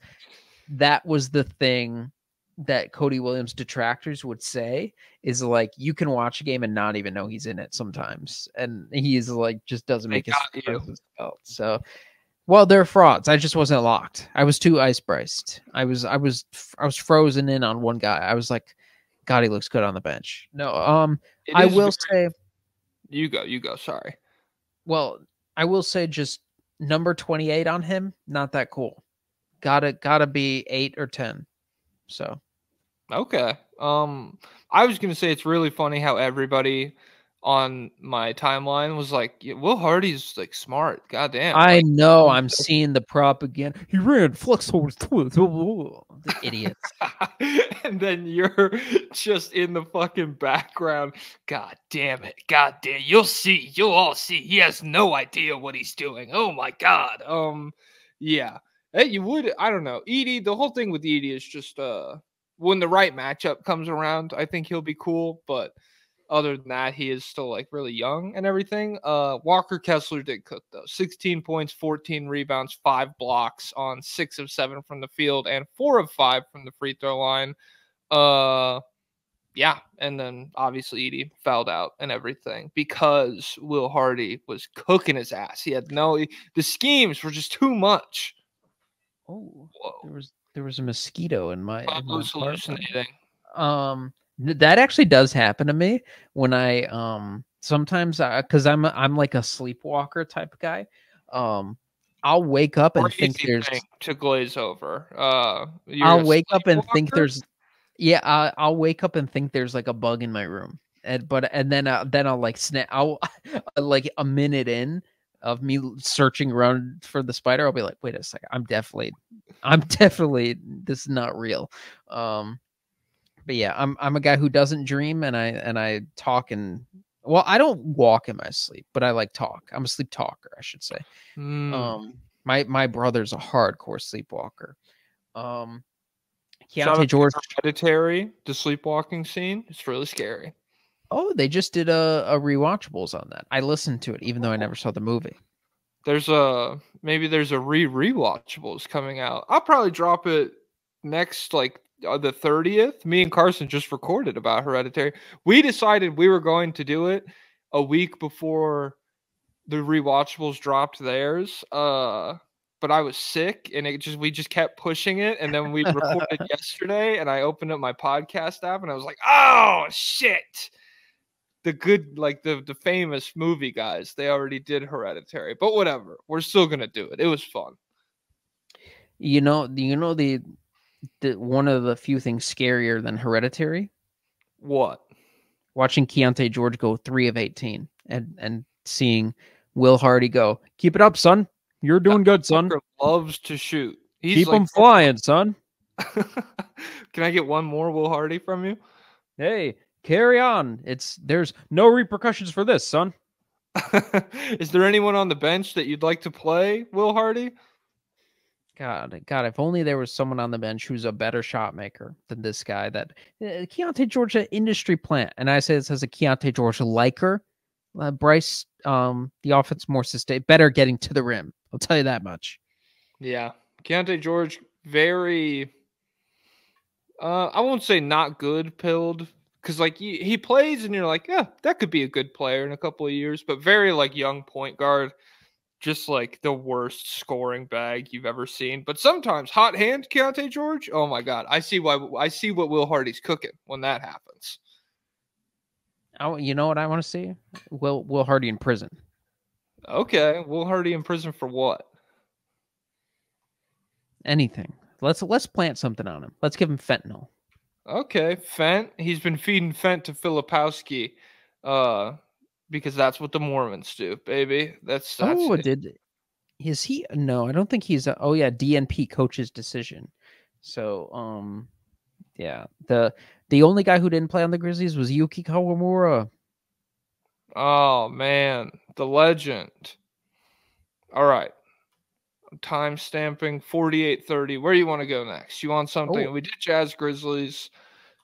that was the thing that Cody Williams detractors would say is like, you can watch a game and not even know he's in it sometimes. And he's like, just doesn't They make his got you. presence felt. So, well, they're frauds. I just wasn't locked. I was too ice braced. I was frozen in on one guy. I was like, God, he looks good on the bench. No, I will say, you go. Sorry. well, I will say just number 28 on him, not that cool. Gotta be 8 or 10. So Okay. I was gonna say it's really funny how everybody on my timeline was like, yeah, Will Hardy's like smart. Goddamn. I Like, know I'm seeing the propaganda. He ran flex over the idiots. and then you're just in the fucking background. God damn it. God damn. You'll see. You'll all see. He has no idea what he's doing. Oh my god. Yeah. Hey, you would. I don't know. Edie. The whole thing with Edie is just when the right matchup comes around, I think he'll be cool. But other than that, he is still like really young and everything. Walker Kessler did cook though. 16 points, 14 rebounds, 5 blocks on 6 of 7 from the field and 4 of 5 from the free throw line. Yeah, and then obviously Edie fouled out and everything because Will Hardy was cooking his ass. He had the schemes were just too much. Oh, Whoa. there was a mosquito in my Pablo's hallucinating. That actually does happen to me when I sometimes because I'm like a sleepwalker type of guy. I'll wake up and think there's to glaze over. I'll wake up and think there's I'll wake up and think there's like a bug in my room. And then I'll like snap. I'll like a minute in of me searching around for the spider, I'll be like, wait a second, I'm definitely this is not real. But yeah, I'm a guy who doesn't dream, and I talk, and well, I don't walk in my sleep, but I like talk. I'm a sleep talker, I should say. My brother's a hardcore sleepwalker. Keontae George, Hereditary, the sleepwalking scene, it's really scary. Oh, they just did a rewatchables on that. I listened to it, even though I never saw the movie. There's maybe there's a rewatchables coming out. I'll probably drop it next, like the 30th. Me and Carson just recorded about Hereditary. We decided we were going to do it a week before the rewatchables dropped theirs. But I was sick, and we just kept pushing it, and then we recorded yesterday, and I opened up my podcast app, and I was like, oh shit. The good, like the famous movie guys, they already did Hereditary, but whatever. We're still gonna do it. It was fun. You know the one of the few things scarier than Hereditary? What? Watching Keontae George go 3 of 18 and seeing Will Hardy go, keep it up, son. You're doing good, son. Loves to shoot. Keep him flying, son. Can I get one more Will Hardy from you? Hey, carry on. There's no repercussions for this, son. Is there anyone on the bench that you'd like to play Will Hardy? God, if only there was someone on the bench who's a better shot maker than this guy. That Keontae George, an industry plant, and I say this as a Keontae George liker. Bryce, the offense more sustained, better getting to the rim. I'll tell you that much. Yeah, Keontae George, very. I won't say not good pilled, because like he plays, and you're like, yeah, that could be a good player in a couple of years, but very like young point guard. Just like the worst scoring bag you've ever seen. But sometimes hot hand Keontae George. Oh my God. I see what Will Hardy's cooking when that happens. Oh, you know what I want to see? Will Hardy in prison. Okay. Will Hardy in prison for what? Anything. Let's plant something on him. Let's give him fentanyl. Okay. Fent. He's been feeding Fent to Filipowski. Because that's what the Mormons do, baby. That's is he? No, I don't think he's. DNP coach's decision. So, yeah. The only guy who didn't play on the Grizzlies was Yuki Kawamura. Oh man, the legend. All right. Time stamping 48:30. Where do you want to go next? You want something? Oh. We did Jazz Grizzlies.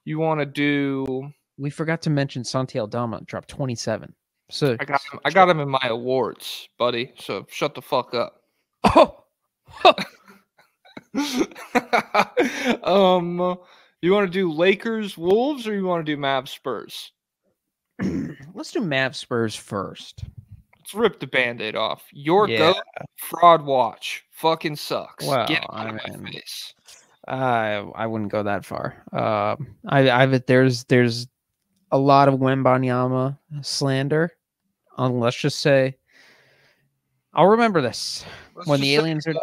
You want to do? We forgot to mention Santi Aldama dropped 27. So I got him in my awards, buddy. So shut the fuck up. Oh. You want to do Lakers Wolves or you want to do Mavs Spurs? Let's do Mavs Spurs first. Let's rip the Band-Aid off. Your Yeah. goat fraud watch fucking sucks. Well, Get out of my face. I wouldn't go that far. There's a lot of Wembanyama slander. Let's just say, I'll remember this when the aliens are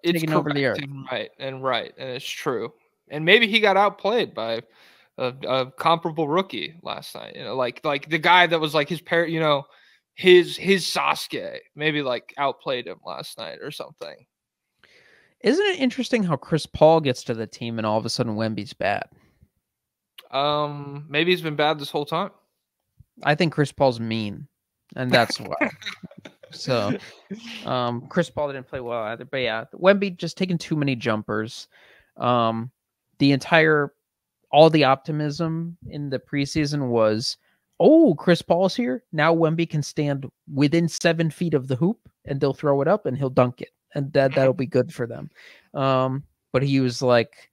taking over the earth. And right, and it's true. And maybe he got outplayed by a comparable rookie last night. You know, like the guy that was like his parent. You know, his Sasuke maybe like outplayed him last night or something. Isn't it interesting how Chris Paul gets to the team and all of a sudden Wemby's bad? Maybe he's been bad this whole time. I think Chris Paul's mean, and that's why. So, Chris Paul didn't play well either. But yeah, Wemby just taking too many jumpers. All the optimism in the preseason was, oh, Chris Paul's here. Now Wemby can stand within 7 feet of the hoop and they'll throw it up and he'll dunk it. And that'll be good for them. But he was like,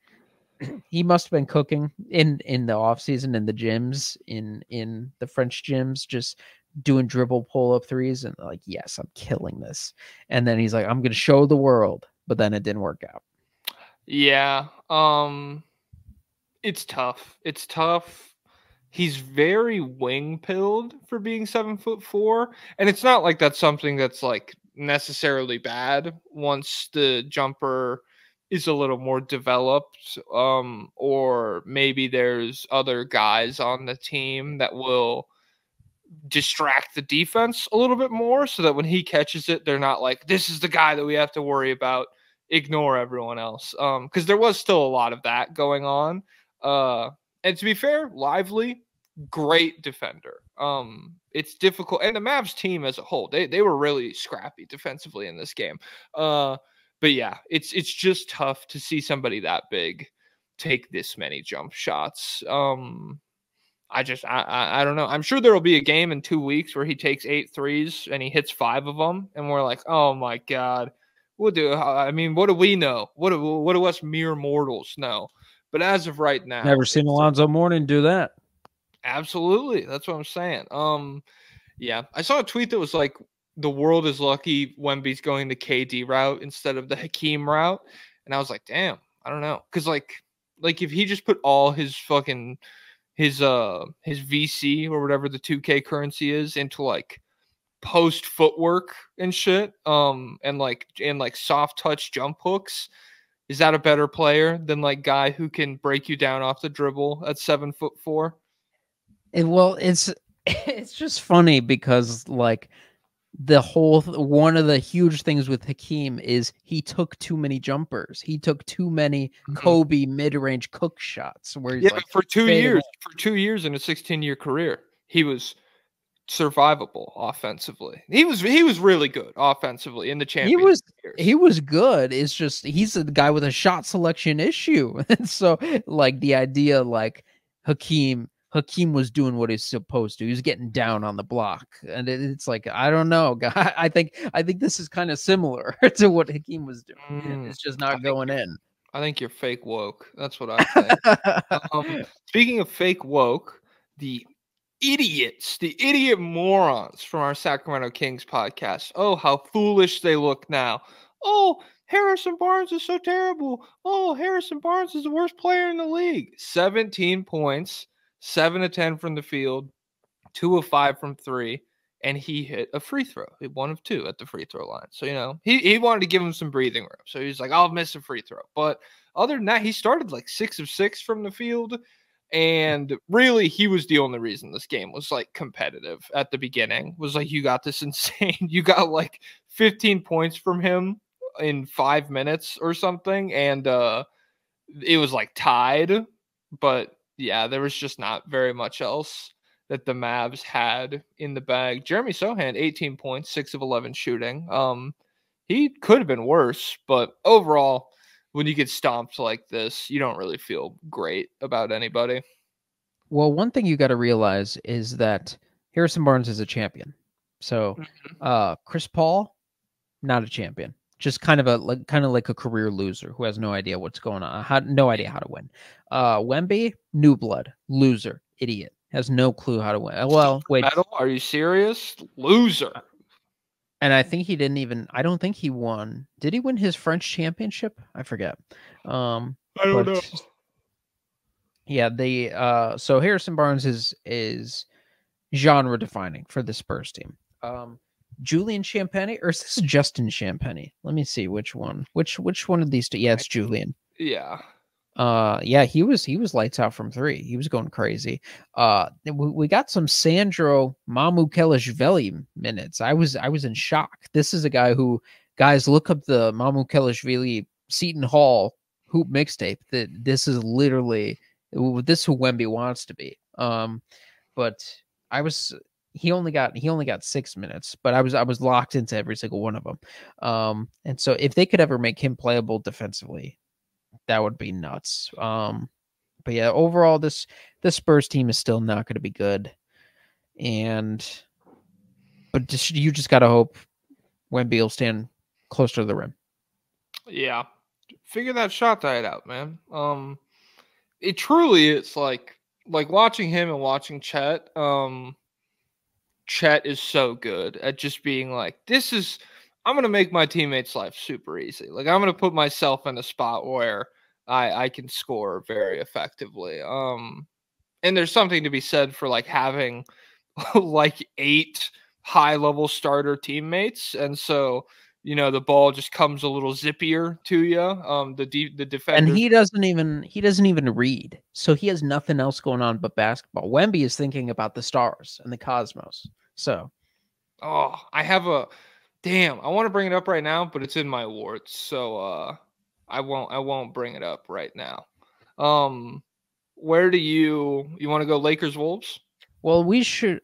he must have been cooking in the off season in the gyms, in the French gyms, just doing dribble pull-up threes and like, yes, I'm killing this. And then he's like, I'm going to show the world. But then it didn't work out. Yeah. It's tough. It's tough. He's very wing-pilled for being 7'4", and it's not like that's something that's like necessarily bad once the jumper is a little more developed, or maybe there's other guys on the team that will distract the defense a little bit more so that when he catches it, they're not like, this is the guy that we have to worry about, ignore everyone else. Because there was still a lot of that going on. And to be fair, Lively, great defender. It's difficult, and the Mavs team as a whole, they were really scrappy defensively in this game. But yeah, it's just tough to see somebody that big take this many jump shots. I don't know. I'm sure there will be a game in 2 weeks where he takes 8 threes and he hits 5 of them, and we're like, oh my god, what do we know? What do us mere mortals know? But as of right now, never seen Alonzo Mourning do that. Absolutely, that's what I'm saying. Yeah, I saw a tweet that was like, the world is lucky Wemby's going the KD route instead of the Hakeem route, and I was like, damn, I don't know, because like if he just put all his fucking his VC or whatever the 2K currency is into like post footwork and shit, and like soft touch jump hooks, is that a better player than like guy who can break you down off the dribble at 7'4"? It's just funny because like one of the huge things with Hakeem is he took too many jumpers. He took too many Kobe mid-range cook shots. Where he's like, for 2 years in a 16-year career, he was survivable offensively. He was really good offensively in the championship years. He was good. It's just he's the guy with a shot selection issue. And so like the idea like Hakeem was doing what he's supposed to. He was getting down on the block. And it's like, I don't know. I think this is kind of similar to what Hakeem was doing. It's just not going in. I think you're fake woke. That's what I think. Speaking of fake woke, the idiot morons from our Sacramento Kings podcast. Oh, how foolish they look now. Oh, Harrison Barnes is so terrible. Oh, Harrison Barnes is the worst player in the league. 17 points, 7 of 10 from the field, 2 of 5 from 3, and he hit a free throw. 1 of 2 at the free throw line. So, you know, he wanted to give him some breathing room. So he's like, I'll miss a free throw. But other than that, he started like 6 of 6 from the field. And really, he was the only reason this game was like competitive at the beginning. Was like, you got this insane. You got like 15 points from him in 5 minutes or something. And it was like tied. But yeah, there was just not very much else that the Mavs had in the bag. Jeremy Sohan, 18 points, 6 of 11 shooting. he could have been worse, but overall, when you get stomped like this, you don't really feel great about anybody. Well, one thing you got to realize is that Harrison Barnes is a champion. So, Chris Paul, not a champion. Just kind of like a career loser who has no idea what's going on, no idea how to win. Wemby, new blood, loser, idiot, has no clue how to win. Well, wait, Medal? Are you serious? Loser. and I think he didn't even. I don't think he won. Did he win his French championship? I forget. I don't know. Yeah, so Harrison Barnes is genre defining for the Spurs team. Julian Champagny, or is this Justin Champagny? Let me see which one. Which one of these two? Yeah, it's Julian. Yeah. Yeah, he was lights out from three. He was going crazy. We got some Sandro Mamukelashvili minutes. I was in shock. This is a guy who, guys, look up the Mamukelashvili Seton Hall hoop mixtape. That this is literally this is who Wemby wants to be. But he only got 6 minutes, but I was locked into every single one of them. And so if they could ever make him playable defensively, that would be nuts. But yeah, overall, this Spurs team is still not going to be good. But you just got to hope Wemby will stand closer to the rim. Yeah. Figure that shot diet out, man. It truly is like watching him and watching Chet. Chet is so good at just being like, I'm going to make my teammates' life super easy. Like, I'm going to put myself in a spot where I can score very effectively. And there's something to be said for like having like 8 high-level starter teammates. And so, the ball just comes a little zippier to you. The defender, and he doesn't even read, so he has nothing else going on but basketball. Wemby is thinking about the stars and the cosmos. So, I have a damn. I want to bring it up right now, but it's in my awards, so I won't bring it up right now. Where do you want to go? Lakers Wolves? Well, we should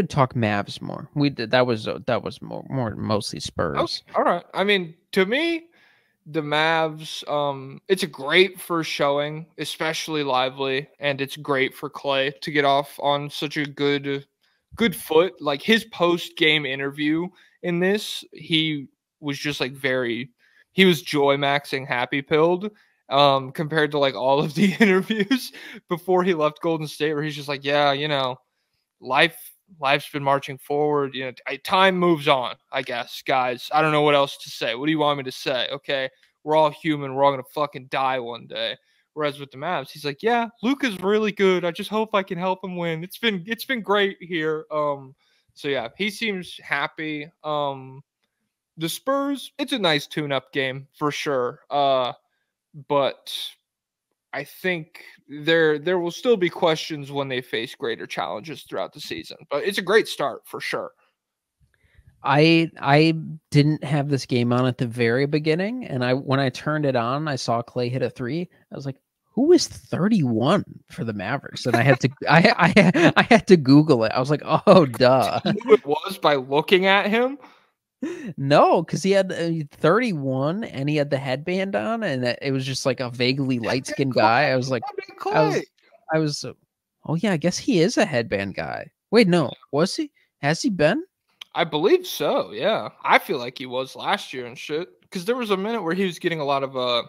talk Mavs more. We did that was more mostly Spurs. Okay. All right. I mean, to me, the Mavs, it's a great first showing, especially Lively, and it's great for Clay to get off on such a good foot. Like his post game interview in this, he was just like he was joy maxing, happy pilled. Compared to like all of the interviews before he left Golden State, where he's just like, yeah, life's been marching forward. Time moves on, I guess, guys. I don't know what else to say. What do you want me to say? Okay, we're all human. We're all gonna fucking die one day. Whereas with the Mavs, he's like, yeah, Luka's really good. I just hope I can help him win. It's been great here. So yeah, he seems happy. The Spurs, it's a nice tune-up game for sure. But I think there will still be questions when they face greater challenges throughout the season. But it's a great start for sure. I didn't have this game on at the very beginning, and when I turned it on, I saw Clay hit a 3. I was like, who is 31 for the Mavericks? And I had to I had to Google it. I was like, oh duh. You knew who it was by looking at him? No, because he had 31 and he had the headband on, and it was just like a vaguely light-skinned guy. I was like, I was, oh yeah, I guess he is a headband guy. Wait, no, was he? Has he been? I believe so. Yeah, I feel like he was last year and shit. Because there was a minute where he was getting a lot of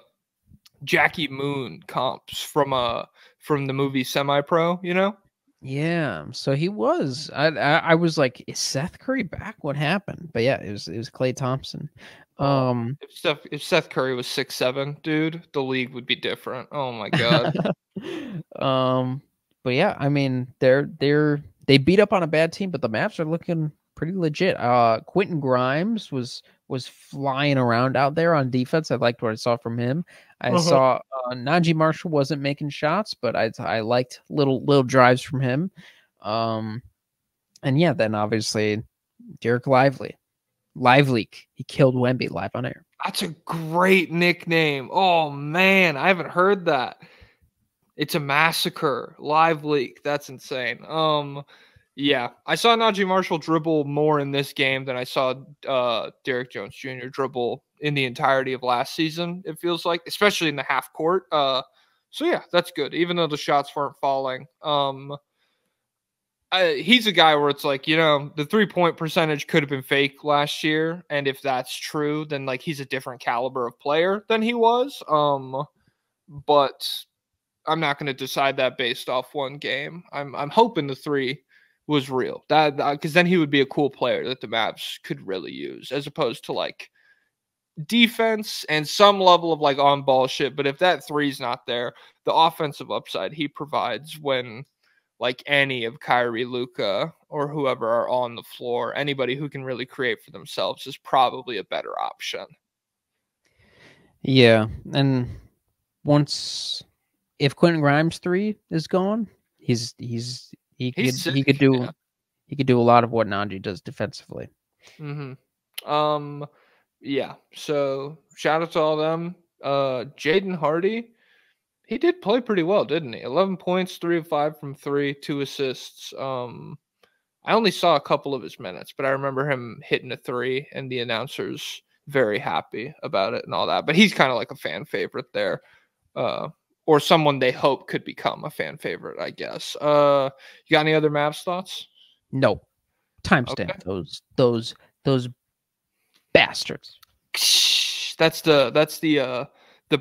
Jackie Moon comps from the movie Semi Pro. Yeah, so he was. I was like, is Seth Curry back? What happened? But yeah, it was Klay Thompson. If Seth Curry was 6'7", dude, the league would be different. Oh my god. But yeah, I mean, they beat up on a bad team, but the Mavs are looking pretty legit. Quentin Grimes was flying around out there on defense. I liked what I saw from him. I saw Najee Marshall wasn't making shots, but I liked little drives from him. And yeah, then obviously Derek Lively, he killed Wemby live on air. That's a great nickname. Oh man, I haven't heard that. It's a massacre. Live leak. That's insane. Yeah, I saw Najee Marshall dribble more in this game than I saw Derrick Jones Jr. dribble in the entirety of last season, it feels like, especially in the half court. So yeah, that's good. Even though the shots weren't falling. He's a guy where it's like, the 3-point percentage could have been fake last year, and if that's true, then like he's a different caliber of player than he was. But I'm not going to decide that based off one game. I'm hoping the 3 was real. That because then he would be a cool player that the Mavs could really use, as opposed to like defense and some level of like on ball shit. But if that 3's not there, the offensive upside he provides when like any of Kyrie, Luka, or whoever are on the floor, anybody who can really create for themselves is probably a better option. Yeah, and if Quentin Grimes 3 is gone, he could do a lot of what Najee does defensively. Yeah. So shout out to all them. Jaden Hardy, he did play pretty well, didn't he? 11 points, 3 of 5 from 3, 2 assists. I only saw a couple of his minutes, but I remember him hitting a 3 and the announcers very happy about it and all that. But he's kind of like a fan favorite there. Or someone they hope could become a fan favorite, I guess. You got any other Mavs thoughts? No. Timestamp those bastards. That's the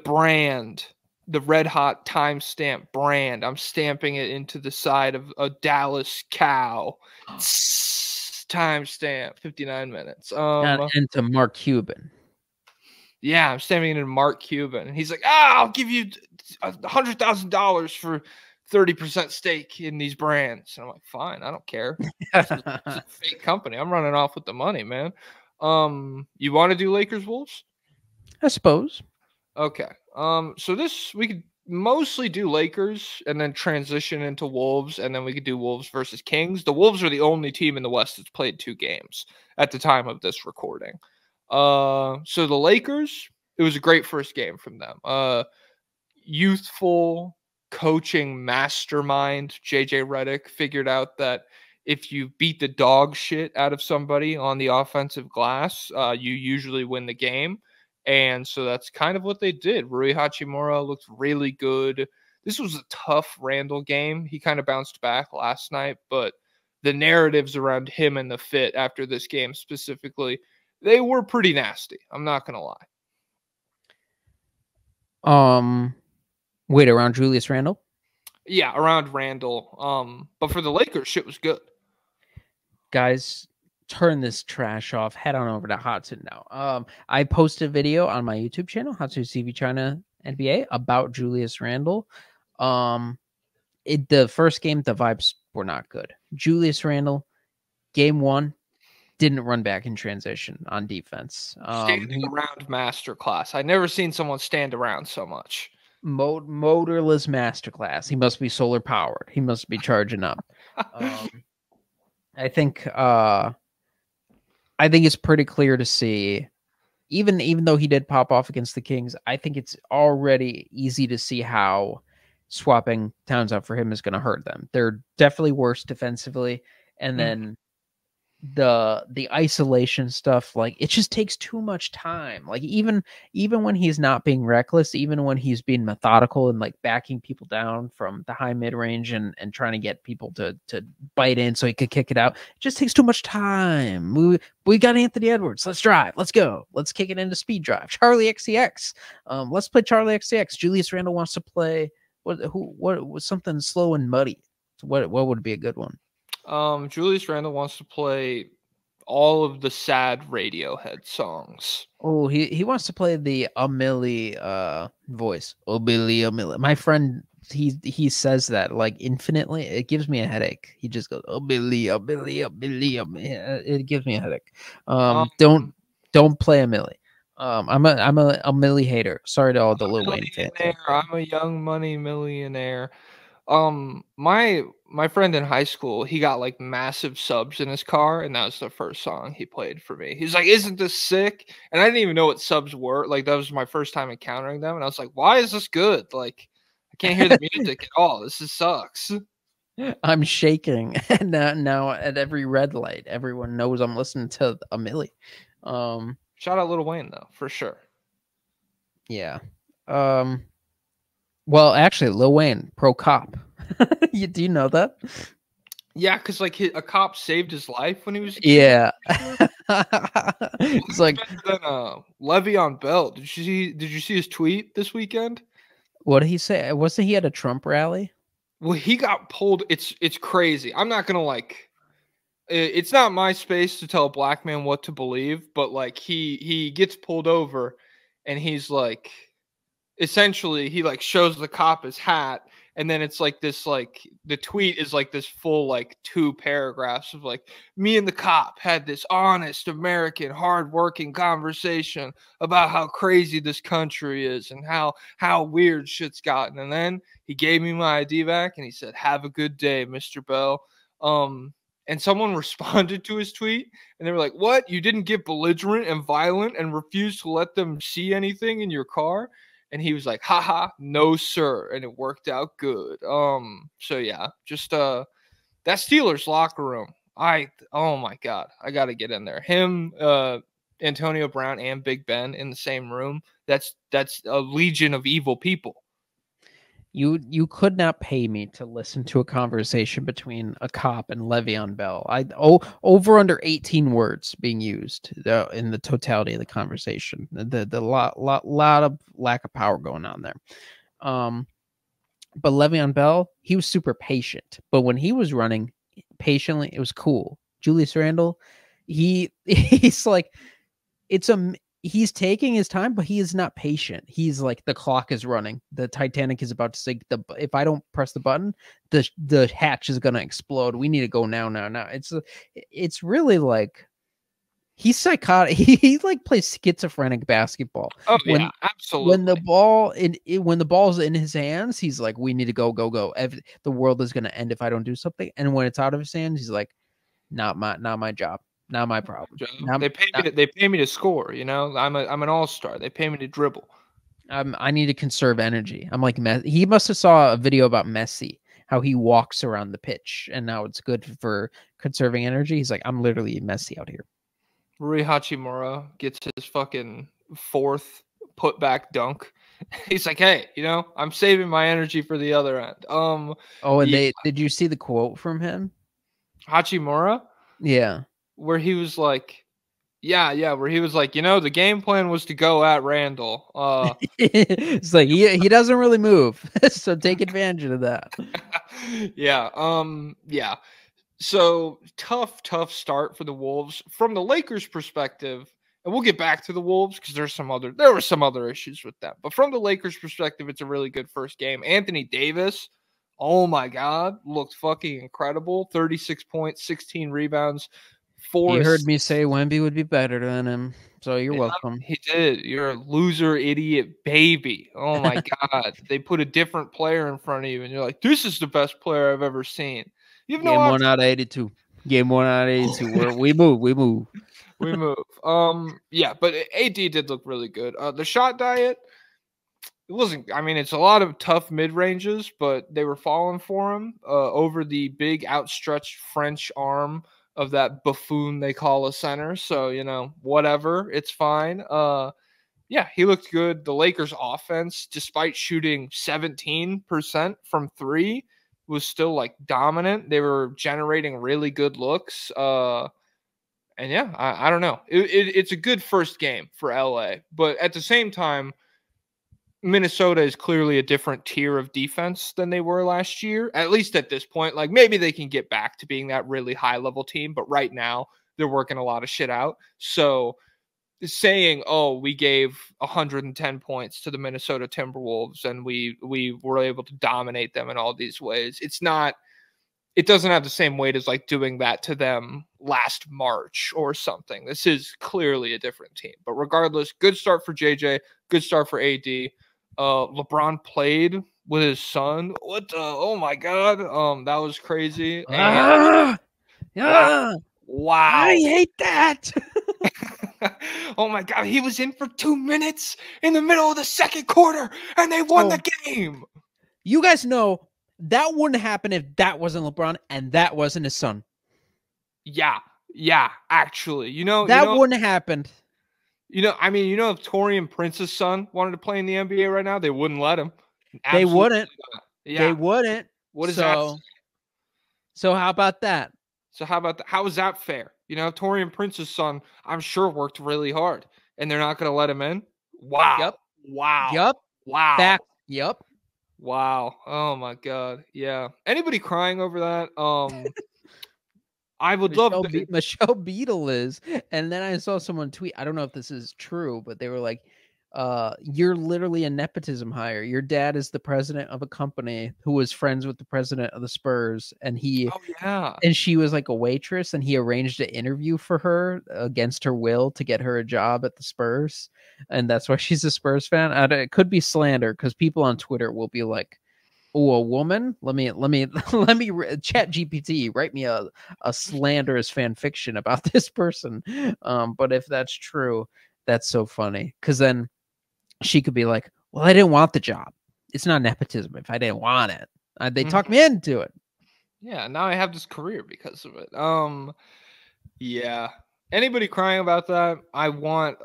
brand, the red hot timestamp brand. I'm stamping it into the side of a Dallas cow. Timestamp 59 minutes. And to Mark Cuban. Yeah, I'm stamping it into Mark Cuban, and he's like, I'll give you $100,000 for 30% stake in these brands. And I'm like, fine, I don't care. It's a fake company. I'm running off with the money, man. You want to do Lakers Wolves? I suppose. Okay. So we could mostly do Lakers and then transition into Wolves, and then we could do Wolves versus Kings. The Wolves are the only team in the West that's played 2 games at the time of this recording. So the Lakers, it was a great first game from them. Youthful coaching mastermind JJ Redick figured out that if you beat the dog shit out of somebody on the offensive glass, you usually win the game. And so that's kind of what they did. Rui Hachimura looked really good. This was a tough Randle game. He kind of bounced back last night, but the narratives around him and the fit after this game specifically, they were pretty nasty. I'm not going to lie. Wait, around Julius Randle? Yeah, around Randle. But for the Lakers, shit was good. Guys, turn this trash off. Head on over to Hotsun now. I posted a video on my YouTube channel, Hotsun CV China NBA, about Julius Randle. The first game, the vibes were not good. Julius Randle, game 1, didn't run back in transition on defense. Standing around masterclass. I've never seen someone stand around so much. Motorless masterclass. He must be solar powered. He must be charging up. I think it's pretty clear to see, even though he did pop off against the Kings, I think it's already easy to see how swapping Towns out for him is going to hurt them. They're definitely worse defensively, and then the isolation stuff, like, it just takes too much time. Like, even when he's not being reckless, even when he's being methodical and like backing people down from the high mid range and trying to get people to bite in so he could kick it out, it just takes too much time. We got Anthony Edwards. Let's drive. Let's go. Let's kick it into speed drive. Charlie XCX. Let's play Charlie XCX. Julius Randle wants to play what was something slow and muddy. What would be a good one? Julius Randle wants to play all of the sad Radiohead songs. Oh, he wants to play the Millie voice. Oh, Billy, Millie. My friend, he says that like infinitely. It gives me a headache. He just goes, oh, Billy, oh, Billy, oh, Billy. Oh, it gives me a headache. Don't play a Millie. I'm a Millie hater. Sorry to all the Lil Wayne fans. I'm a young money millionaire. My friend in high school, he got like massive subs in his car, and that was the first song he played for me. He's like, "Isn't this sick?" And I didn't even know what subs were. Like, that was my first time encountering them, and I was like, "Why is this good? Like, I can't hear the music at all. This sucks." I'm shaking, and now at every red light, everyone knows I'm listening to a Millie. Shout out Lil Wayne though, for sure. Yeah. Well, actually, Lil Wayne, pro cop. Do you know that? Yeah, because like a cop saved his life when he was a kid. Yeah. It's like better than Le'Veon Bell. Did you see his tweet this weekend? what did he say? Wasn't he at a Trump rally? Well, he got pulled. It's crazy. I'm not gonna it's not my space to tell a black man what to believe, but like he gets pulled over, and he's like, essentially he like shows the cop his hat, and then it's like this, like the tweet is like this full like 2 paragraphs of like, me and the cop had this honest American hardworking conversation about how crazy this country is and how weird shit's gotten, and then he gave me my ID back and he said, have a good day, Mr. Bell. And someone responded to his tweet, and they were like, what, you didn't get belligerent and violent and refused to let them see anything in your car? And he was like, haha, no, sir. And it worked out good. So yeah, just that Steelers locker room. Oh my God, I gotta get in there. Him, Antonio Brown, and Big Ben in the same room. That's a legion of evil people. You could not pay me to listen to a conversation between a cop and Le'Veon Bell. Over under 18 words being used in the totality of the conversation. The lot of lack of power going on there. But Le'Veon Bell, he was super patient. But when he was running patiently, it was cool. Julius Randle, he's like, he's taking his time, but he is not patient. He's like, the clock is running. The Titanic is about to sink. If I don't press the button, the hatch is gonna explode. We need to go now. It's really like he's psychotic. He like plays schizophrenic basketball. Oh yeah, absolutely. When the ball's in his hands, he's like, we need to go. The world is gonna end if I don't do something. And when it's out of his hands, he's like, not my job. Not my problem. They pay me to score. You know, I'm an all-star. They pay me to dribble. I need to conserve energy. I'm like he must have saw a video about Messi, how he walks around the pitch, and now it's good for conserving energy. He's like, I'm literally Messi out here. Rui Hachimura gets his fucking 4th putback dunk. He's like, hey, you know, I'm saving my energy for the other end. Did you see the quote from him? Hachimura? Yeah. Where he was like, where he was like, you know, the game plan was to go at Randle. It's like he doesn't really move, so take advantage of that. Yeah. So tough start for the Wolves. From the Lakers' perspective, and we'll get back to the Wolves because there were some other issues with them. But from the Lakers' perspective, it's a really good first game. Anthony Davis, oh my God, looked fucking incredible. 36 points, 16 rebounds. You heard me say Wemby would be better than him, so you're welcome. He did. You're a loser, idiot, baby. Oh my God. They put a different player in front of you, and you're like, this is the best player I've ever seen. You have Game 1 out of 82. Game 1 out of 82. We move. Yeah, but AD did look really good. The shot diet, it wasn't, I mean, it's a lot of tough mid-ranges, but they were falling for him over the big outstretched French arm of that buffoon they call a center. So, you know, whatever, it's fine. Yeah, he looked good. The Lakers offense, despite shooting 17% from 3, was still like dominant. They were generating really good looks. And yeah, I don't know. It's a good first game for LA, but at the same time, Minnesota is clearly a different tier of defense than they were last year, at least at this point. Like, maybe they can get back to being that really high level team, but right now they're working a lot of shit out. So saying, oh, we gave 110 points to the Minnesota Timberwolves and we were able to dominate them in all these ways, it doesn't have the same weight as like doing that to them last March or something. This is clearly a different team. But regardless, good start for JJ, good start for AD. LeBron played with his son. What the? Oh my God. That was crazy. Yeah. Wow. I hate that. Oh my God. He was in for 2 minutes in the middle of the second quarter and they won the game. You guys know That wouldn't happen if that wasn't LeBron and that wasn't his son. Yeah, actually. That wouldn't have happened. I mean, if Taurean Prince's son wanted to play in the NBA right now, they wouldn't let him. They Absolutely wouldn't. not. Yeah. They wouldn't. What does that say? So how about that? So how about that? How is that fair? Taurean Prince's son, I'm sure, worked really hard, and they're not going to let him in? Wow. Yep. Wow. Yep. Wow. Fact. Yep. Wow. Oh my God. Yeah. Anybody crying over that? I would love to. Michelle Beadle is. And then I saw someone tweet, I don't know if this is true, but they were like, you're literally a nepotism hire. Your dad is the president of a company who was friends with the president of the Spurs, and she was like a waitress, and he arranged an interview for her against her will to get her a job at the Spurs, and that's why she's a Spurs fan. It could be slander because people on Twitter will be like, "Oh, a woman? Let me Chat GPT write me a slanderous fan fiction about this person." But if that's true, that's so funny because then she could be like, "Well, I didn't want the job. It's not nepotism if I didn't want it. They talked me into it." Yeah, now I have this career because of it. Yeah. Anybody crying about that? I want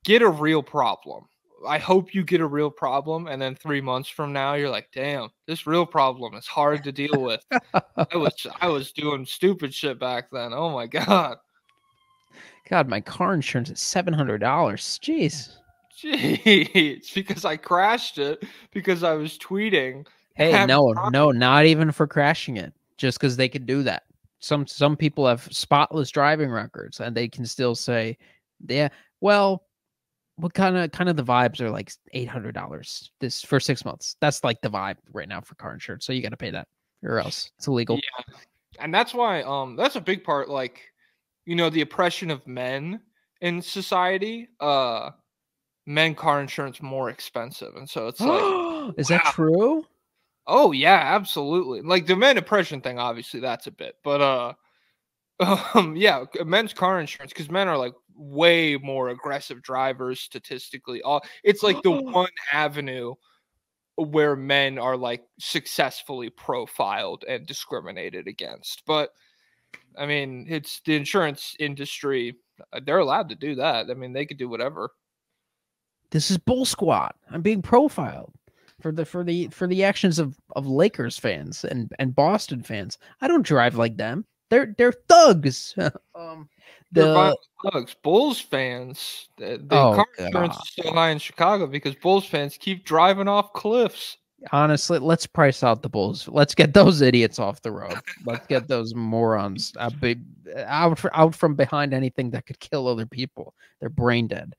get a real problem. I hope you get a real problem, and then 3 months from now, you're like, "Damn, this real problem is hard to deal with." I was doing stupid shit back then. Oh my God. God, my car insurance is $700. Jeez. Jeez, because I crashed it because I was tweeting. Hey, no, not even for crashing it. Just because they could do that. Some people have spotless driving records, and they can still say, "Yeah, well, what kind of the vibes are like $800 this for 6 months." That's like the vibe right now for car insurance. So you got to pay that, or else it's illegal. Yeah, and that's why that's a big part. The oppression of men in society. Men car insurance more expensive, and so it's like, is that true? Oh yeah, absolutely. Like the men oppression thing, obviously that's a bit, but yeah, men's car insurance because men are like way more aggressive drivers statistically. It's like the one avenue where men are like successfully profiled and discriminated against. But I mean, it's the insurance industry; they're allowed to do that. I mean, they could do whatever. This is bull squat. I'm being profiled for the actions of Lakers fans and Boston fans. I don't drive like them. They're thugs. They're thugs. Bulls fans. The car insurance is so high in Chicago because Bulls fans keep driving off cliffs. Honestly, let's price out the Bulls. Let's get those idiots off the road. Let's get those morons out from behind anything that could kill other people. They're brain dead.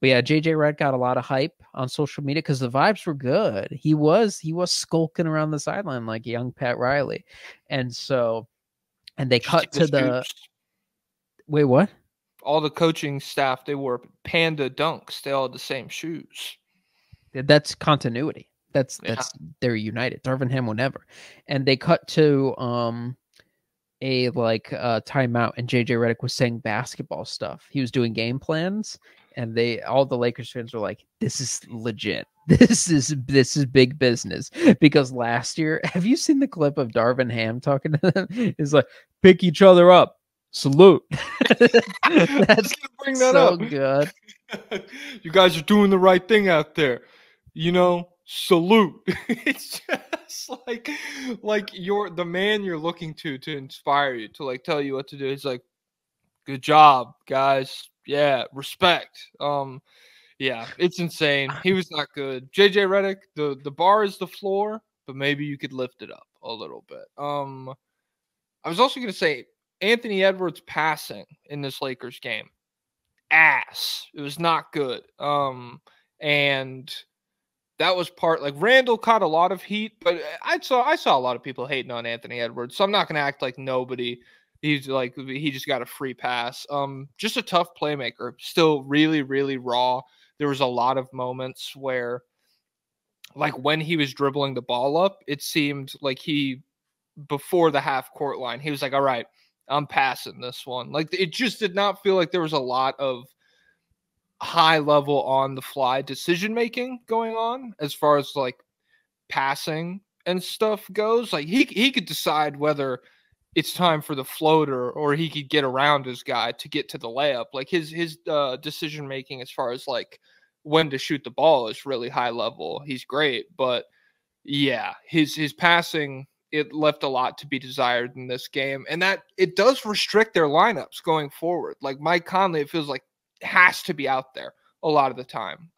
But yeah, JJ Redd got a lot of hype on social media because the vibes were good. He was skulking around the sideline like young Pat Riley. And they cut to the wait, what? All the coaching staff, they wore Panda Dunks. They all had the same shoes. That's continuity. That's they're united. Darvin Ham will never. And they cut to a timeout, and JJ Redick was saying basketball stuff. He was doing game plans, and all the Lakers fans were like, "This is legit. This is big business." Because last year, have you seen the clip of Darvin Ham talking to them? He's like, "Pick each other up. Salute." That's bring that so up. Good. You guys are doing the right thing out there. Salute. It's just like you're the man you're looking to inspire you, to tell you what to do. It's like, good job, guys. Yeah, respect. Yeah, it's insane. He was not good. JJ Redick, the bar is the floor, but maybe you could lift it up a little bit. I was also gonna say Anthony Edwards passing in this Lakers game. Ass. It was not good. And that was Randle caught a lot of heat, but I saw a lot of people hating on Anthony Edwards. So I'm not going to act like nobody. He's he just got a free pass. Just a tough playmaker. Still really, really raw. There was a lot of moments where, when he was dribbling the ball up, it seemed like before the half court line, he was like, "All right, I'm passing this one." It just did not feel like there was a lot of high level on the fly decision making going on as far as passing and stuff goes. Like he could decide whether it's time for the floater or he could get around his guy to get to the layup. Like his decision making as far as like when to shoot the ball is really high level. He's great, but yeah, his passing, it left a lot to be desired in this game, and that it does restrict their lineups going forward. Like Mike Conley, it feels like has to be out there a lot of the time.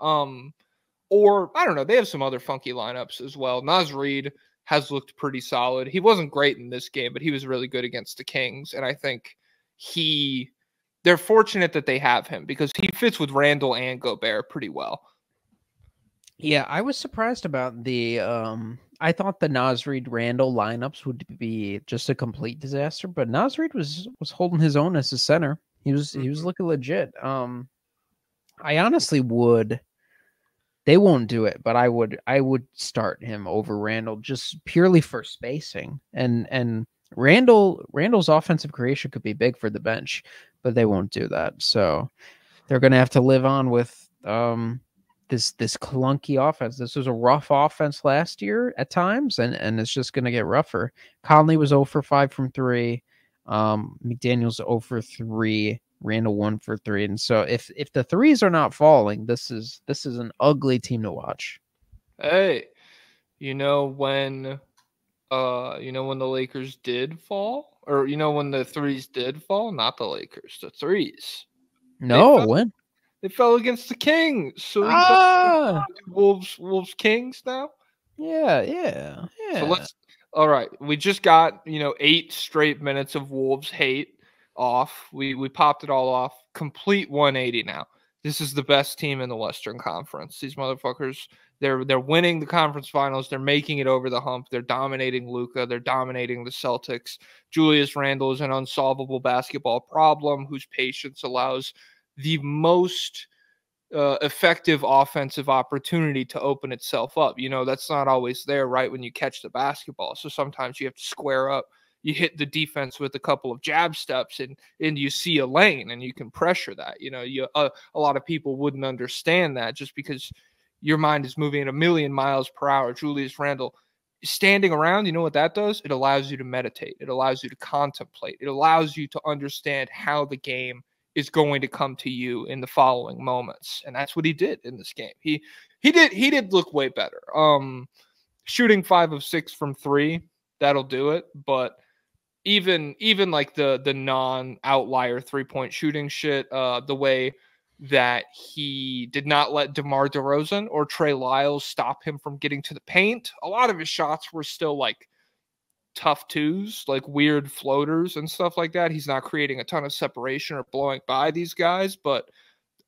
Or I don't know, they have some other funky lineups as well. Naz Reid has looked pretty solid. He wasn't great in this game, but he was really good against the Kings, and I think they're fortunate that they have him because he fits with Randle and Gobert pretty well. Yeah, I was surprised about the I thought the Naz Reid Randle lineups would be just a complete disaster, but Naz Reid was holding his own as a center. He was looking legit. I honestly would. They won't do it, but I would start him over Randle just purely for spacing. And Randle's offensive creation could be big for the bench, but they won't do that. So they're gonna have to live on with this clunky offense. This was a rough offense last year at times, and it's just gonna get rougher. Conley was 0 for 5 from 3. McDaniel's 0 for 3. Randle 1 for 3. And so if the threes are not falling, this is an ugly team to watch. Hey, you know when the Lakers did fall, or when the threes did fall, not the Lakers, the threes. No, when? They fell against the Kings. So Wolves Kings now. Yeah. So all right. We just got 8 straight minutes of Wolves hate off. We popped it all off. Complete 180 now. This is the best team in the Western Conference. These motherfuckers, they're winning the conference finals. They're making it over the hump. They're dominating Luka. They're dominating the Celtics. Julius Randle is an unsolvable basketball problem whose patience allows the most effective offensive opportunity to open itself up. That's not always there right when you catch the basketball. So sometimes you have to square up. You hit the defense with a couple of jab steps and you see a lane and you can pressure that. A lot of people wouldn't understand that just because your mind is moving at 1,000,000 miles per hour. Julius Randle standing around, you know what that does? It allows you to meditate. It allows you to contemplate. It allows you to understand how the game is going to come to you in the following moments. And that's what he did in this game. He did look way better. Shooting 5 of 6 from 3, that'll do it. But even like the non-outlier 3-point shooting shit, the way that he did not let DeMar DeRozan or Trey Lyles stop him from getting to the paint. A lot of his shots were still like tough twos, like weird floaters and stuff like that. He's not creating a ton of separation or blowing by these guys, but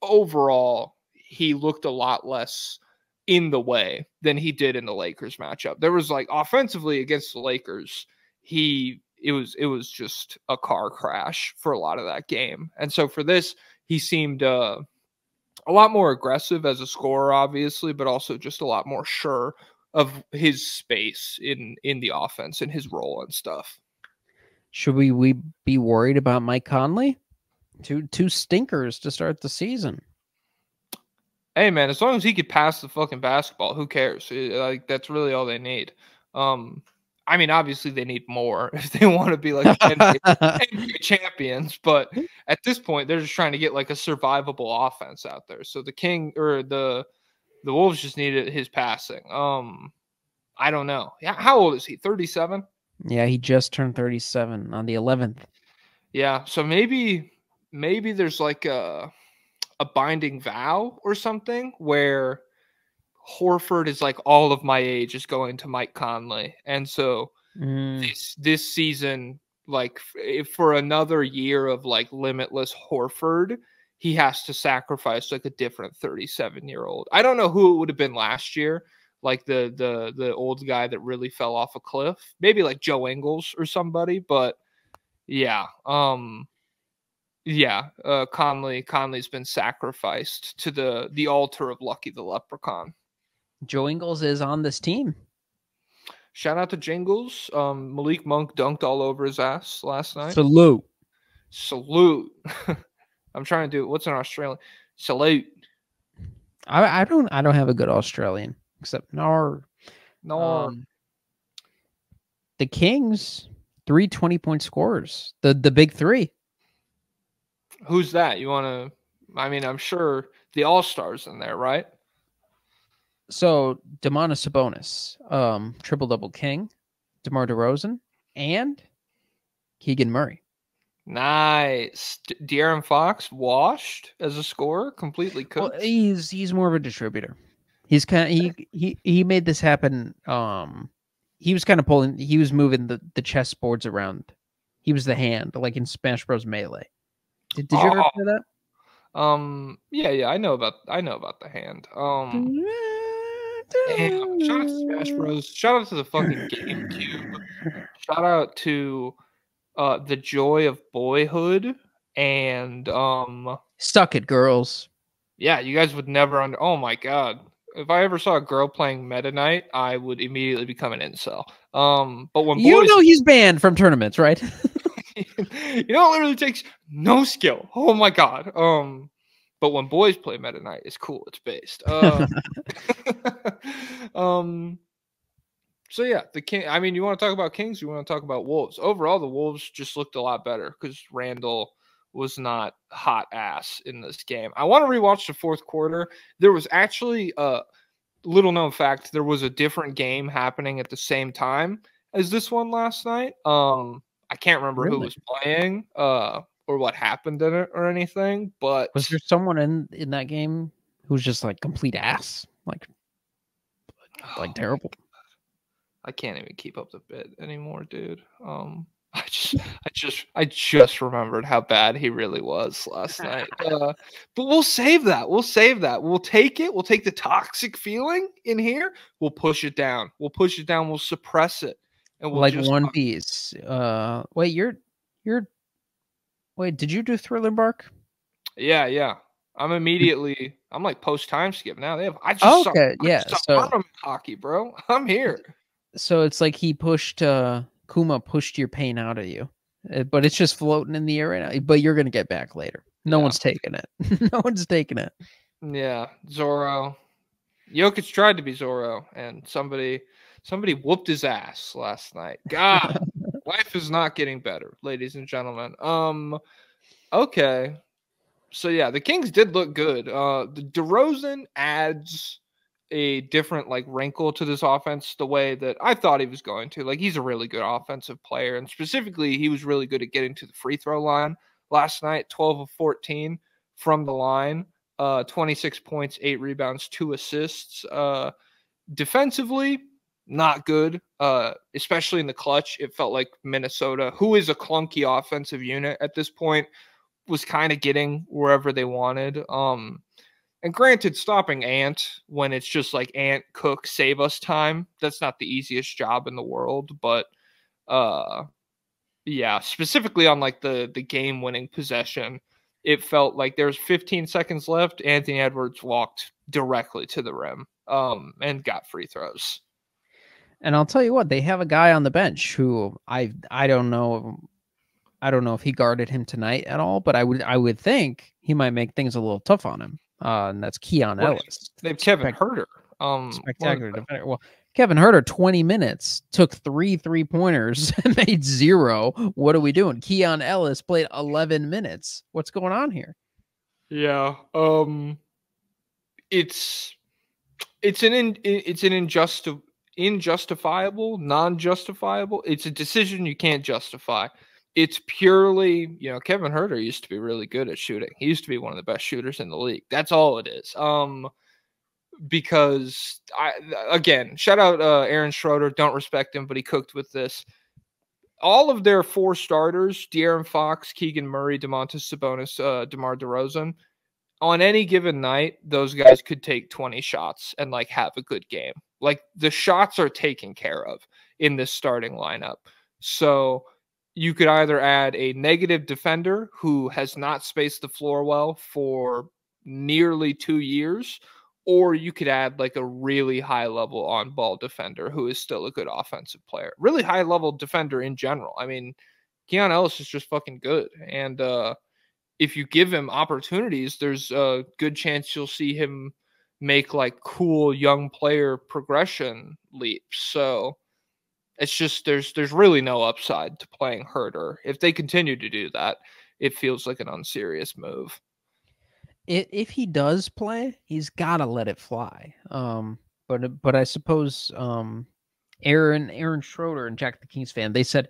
overall, he looked a lot less in the way than he did in the Lakers matchup. There was like offensively against the Lakers, it was just a car crash for a lot of that game. And so for this, he seemed a lot more aggressive as a scorer, obviously, but also just a lot more sure of his space in the offense and his role and stuff. Should we be worried about Mike Conley? Two stinkers to start the season. Hey man, as long as he could pass the fucking basketball, who cares? Like that's really all they need. I mean, obviously they need more if they want to be like NBA champions, but at this point they're just trying to get like a survivable offense out there. So the Wolves just needed his passing. I don't know. How old is he? 37? Yeah, he just turned 37 on the 11th. Yeah, so maybe there's like a binding vow or something where Horford is like all of my age is going to Mike Conley. And so this season, like for another year of like limitless Horford, he has to sacrifice like a different 37-year-old. I don't know who it would have been last year, like the old guy that really fell off a cliff. Maybe like Joe Ingles or somebody, but yeah. Conley's been sacrificed to the altar of Lucky the Leprechaun. Joe Ingles is on this team. Shout out to Jingles. Malik Monk dunked all over his ass last night. Salute. I'm trying to do what's an Australian salute. I don't have a good Australian except Nar. No. The Kings, 3 20-point scorers. The big three. Who's that? You want to? I mean, I'm sure the All-Stars in there, right? So Domantas Sabonis, triple double king, DeMar DeRozan, and Keegan Murray. Nice. De'Aaron Fox washed as a scorer, completely cooked. Well, he's more of a distributor. He's kind of he made this happen. He was kind of pulling. He was moving the chessboards around. He was the hand, like in Smash Bros. Melee. Did you ever play that? Yeah, I know about the hand. Damn, shout out to Smash Bros. Shout out to the fucking GameCube. Shout out to the joy of boyhood and Suck it, girls. yeah, you guys would never oh my god. If I ever saw a girl playing Meta Knight, I would immediately become an incel. But when boys, he's banned from tournaments, right? it literally takes no skill. Oh my god. But when boys play Meta Knight, it's cool. It's based. So yeah, the King. I mean, you want to talk about Kings? You want to talk about Wolves? Overall, the Wolves just looked a lot better because Randle was not hot ass in this game. I want to rewatch the fourth quarter. There was actually a little known fact. There was a different game happening at the same time as this one last night. I can't remember who was playing, or what happened in it or anything. But was there someone in that game who's just like complete ass, like terrible? I can't even keep up the bit anymore, dude. I just remembered how bad he really was last night. But we'll save that. We'll take it. We'll take the toxic feeling in here. We'll push it down. We'll suppress it. And we'll like One Piece. Wait, did you do Thriller Bark? Yeah. I'm like post time skip now. I just saw tournament hockey, bro. I'm here. So it's like he pushed Kuma pushed your pain out of you, but it's just floating in the air right now. But you're gonna get back later. No one's taking it. No one's taking it. Yeah, Zoro. Jokic tried to be Zoro, and somebody whooped his ass last night. God, life is not getting better, ladies and gentlemen. Okay. So yeah, the Kings did look good. The DeRozan adds a different wrinkle to this offense the way that I thought he was going to. Like, he's a really good offensive player, and specifically he was really good at getting to the free throw line last night. 12 of 14 from the line, 26 points, 8 rebounds, 2 assists. Defensively, not good, especially in the clutch. It felt like Minnesota, who is a clunky offensive unit at this point, was kind of getting wherever they wanted. And granted, stopping Ant when it's just like Ant, Cook, save us time, that's not the easiest job in the world. But yeah, specifically on the game-winning possession, it felt like there was 15 seconds left. Anthony Edwards walked directly to the rim and got free throws. And I'll tell you what, they have a guy on the bench who I don't know. I don't know if he guarded him tonight at all, but I would think he might make things a little tough on him. And that's Keon Ellis. They have Kevin Huerter. Spectacular defender. Well, Kevin Huerter, 20 minutes, took 3 3-pointers and made 0. What are we doing? Keon Ellis played 11 minutes. What's going on here? Yeah. It's an injustifiable, non-justifiable. It's a decision you can't justify. It's purely, Kevin Huerter used to be really good at shooting. He used to be one of the best shooters in the league. That's all it is. Because again, shout out Aaron Schroeder. Don't respect him, but he cooked with this. All of their 4 starters, De'Aaron Fox, Keegan Murray, Domantas Sabonis, DeMar DeRozan, on any given night, those guys could take 20 shots and have a good game. The shots are taken care of in this starting lineup. So you could either add a negative defender who has not spaced the floor well for nearly 2 years, or you could add a really high level on ball defender who is still a good offensive player. Really high level defender in general. I mean, Keon Ellis is just fucking good. And if you give him opportunities, there's a good chance you'll see him make like cool young player progression leaps. So it's just there's really no upside to playing Herder. If they continue to do that, it feels like an unserious move. If he does play, he's got to let it fly. But I suppose Aaron Schroeder and Jack the Kings fan, they said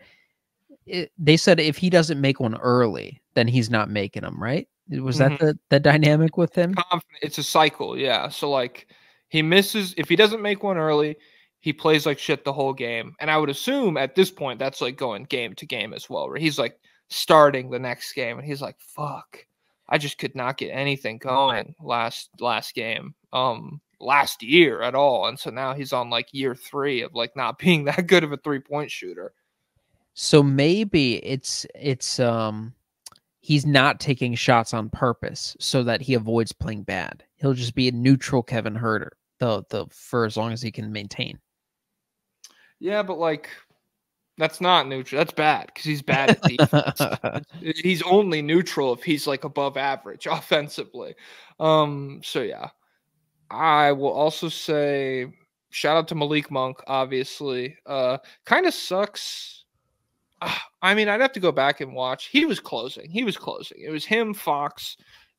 if he doesn't make one early, then he's not making them, right? Was that the dynamic with him? It's a cycle, yeah. So like he misses if he doesn't make one early, he plays like shit the whole game. And I would assume at this point that's like going game to game as well, where he's like starting the next game and he's like, fuck, I just could not get anything going last game. Last year at all. And so now he's on like year 3 of like not being that good of a 3-point shooter. So maybe it's he's not taking shots on purpose so that he avoids playing bad. He'll just be a neutral Kevin Herter for as long as he can maintain. Yeah, but like that's not neutral. That's bad because he's bad at defense. He's only neutral if he's like above average offensively. So yeah. I will also say shout out to Malik Monk, obviously. Kind of sucks. I mean, I'd have to go back and watch. He was closing. It was him, Fox,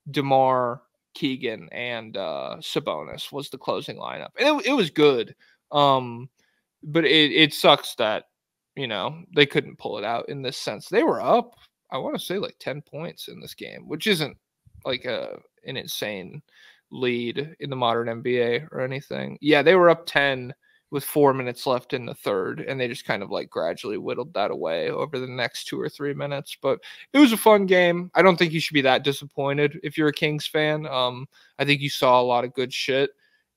DeMar, Keegan, and Sabonis was the closing lineup. And it was good. But it sucks that, they couldn't pull it out in this sense. They were up, I want to say, like 10 points in this game, which isn't like an insane lead in the modern NBA or anything. Yeah, they were up 10 with 4 minutes left in the third, and they just kind of like gradually whittled that away over the next 2 or 3 minutes. But it was a fun game. I don't think you should be that disappointed if you're a Kings fan. I think you saw a lot of good shit.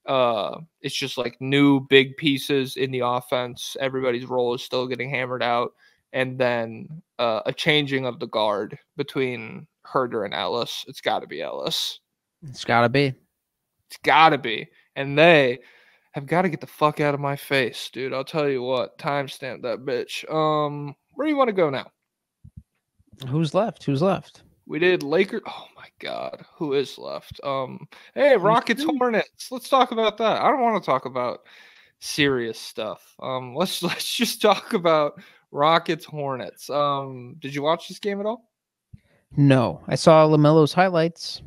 It's just like new big pieces in the offense. Everybody's role is still getting hammered out. And then a changing of the guard between Herder and Ellis. It's got to be Ellis. It's got to be. It's got to be. And they have got to get the fuck out of my face, dude. I'll tell you what. Timestamp that bitch. Where do you want to go now? Who's left? We did Lakers. Oh my God. Who is left? Hey, Rockets Hornets. Let's talk about that. I don't want to talk about serious stuff. Let's just talk about Rockets Hornets. Did you watch this game at all? No. I saw LaMelo's highlights.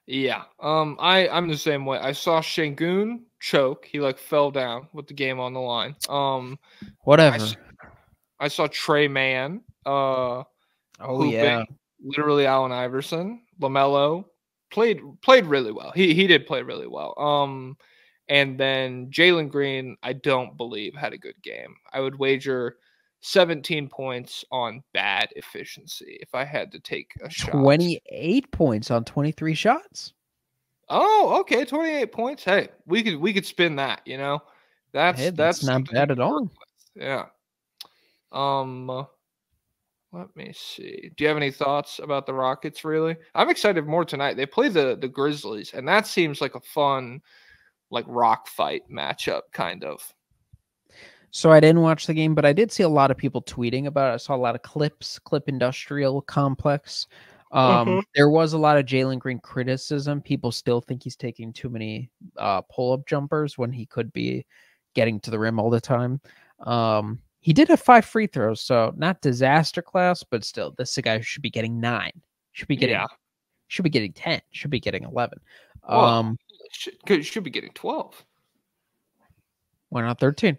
Yeah. I'm the same way. I saw Şengün choke. He like fell down with the game on the line. Whatever. I saw Trey Mann. Yeah. Literally Allen Iverson. LaMelo played really well. He did play really well. And then Jalen Green, I don't believe had a good game. I would wager 17 points on bad efficiency if I had to take a shot. 28 points on 23 shots. Oh, okay, 28 points. Hey, we could spin that, That's not bad at all. Yeah. Let me see. Do you have any thoughts about the Rockets, really? I'm excited more tonight. They play the Grizzlies, and that seems like a fun, like, rock fight matchup, kind of. So I didn't watch the game, but I did see a lot of people tweeting about it. I saw a lot of clips, Clip Industrial Complex. There was a lot of Jalen Green criticism. People still think he's taking too many pull-up jumpers when he could be getting to the rim all the time. He did have 5 free throws, so not disaster class, but still, this is a guy who should be getting 9. Should be getting 10. Should be getting 11. Should be getting 12. Why not 13?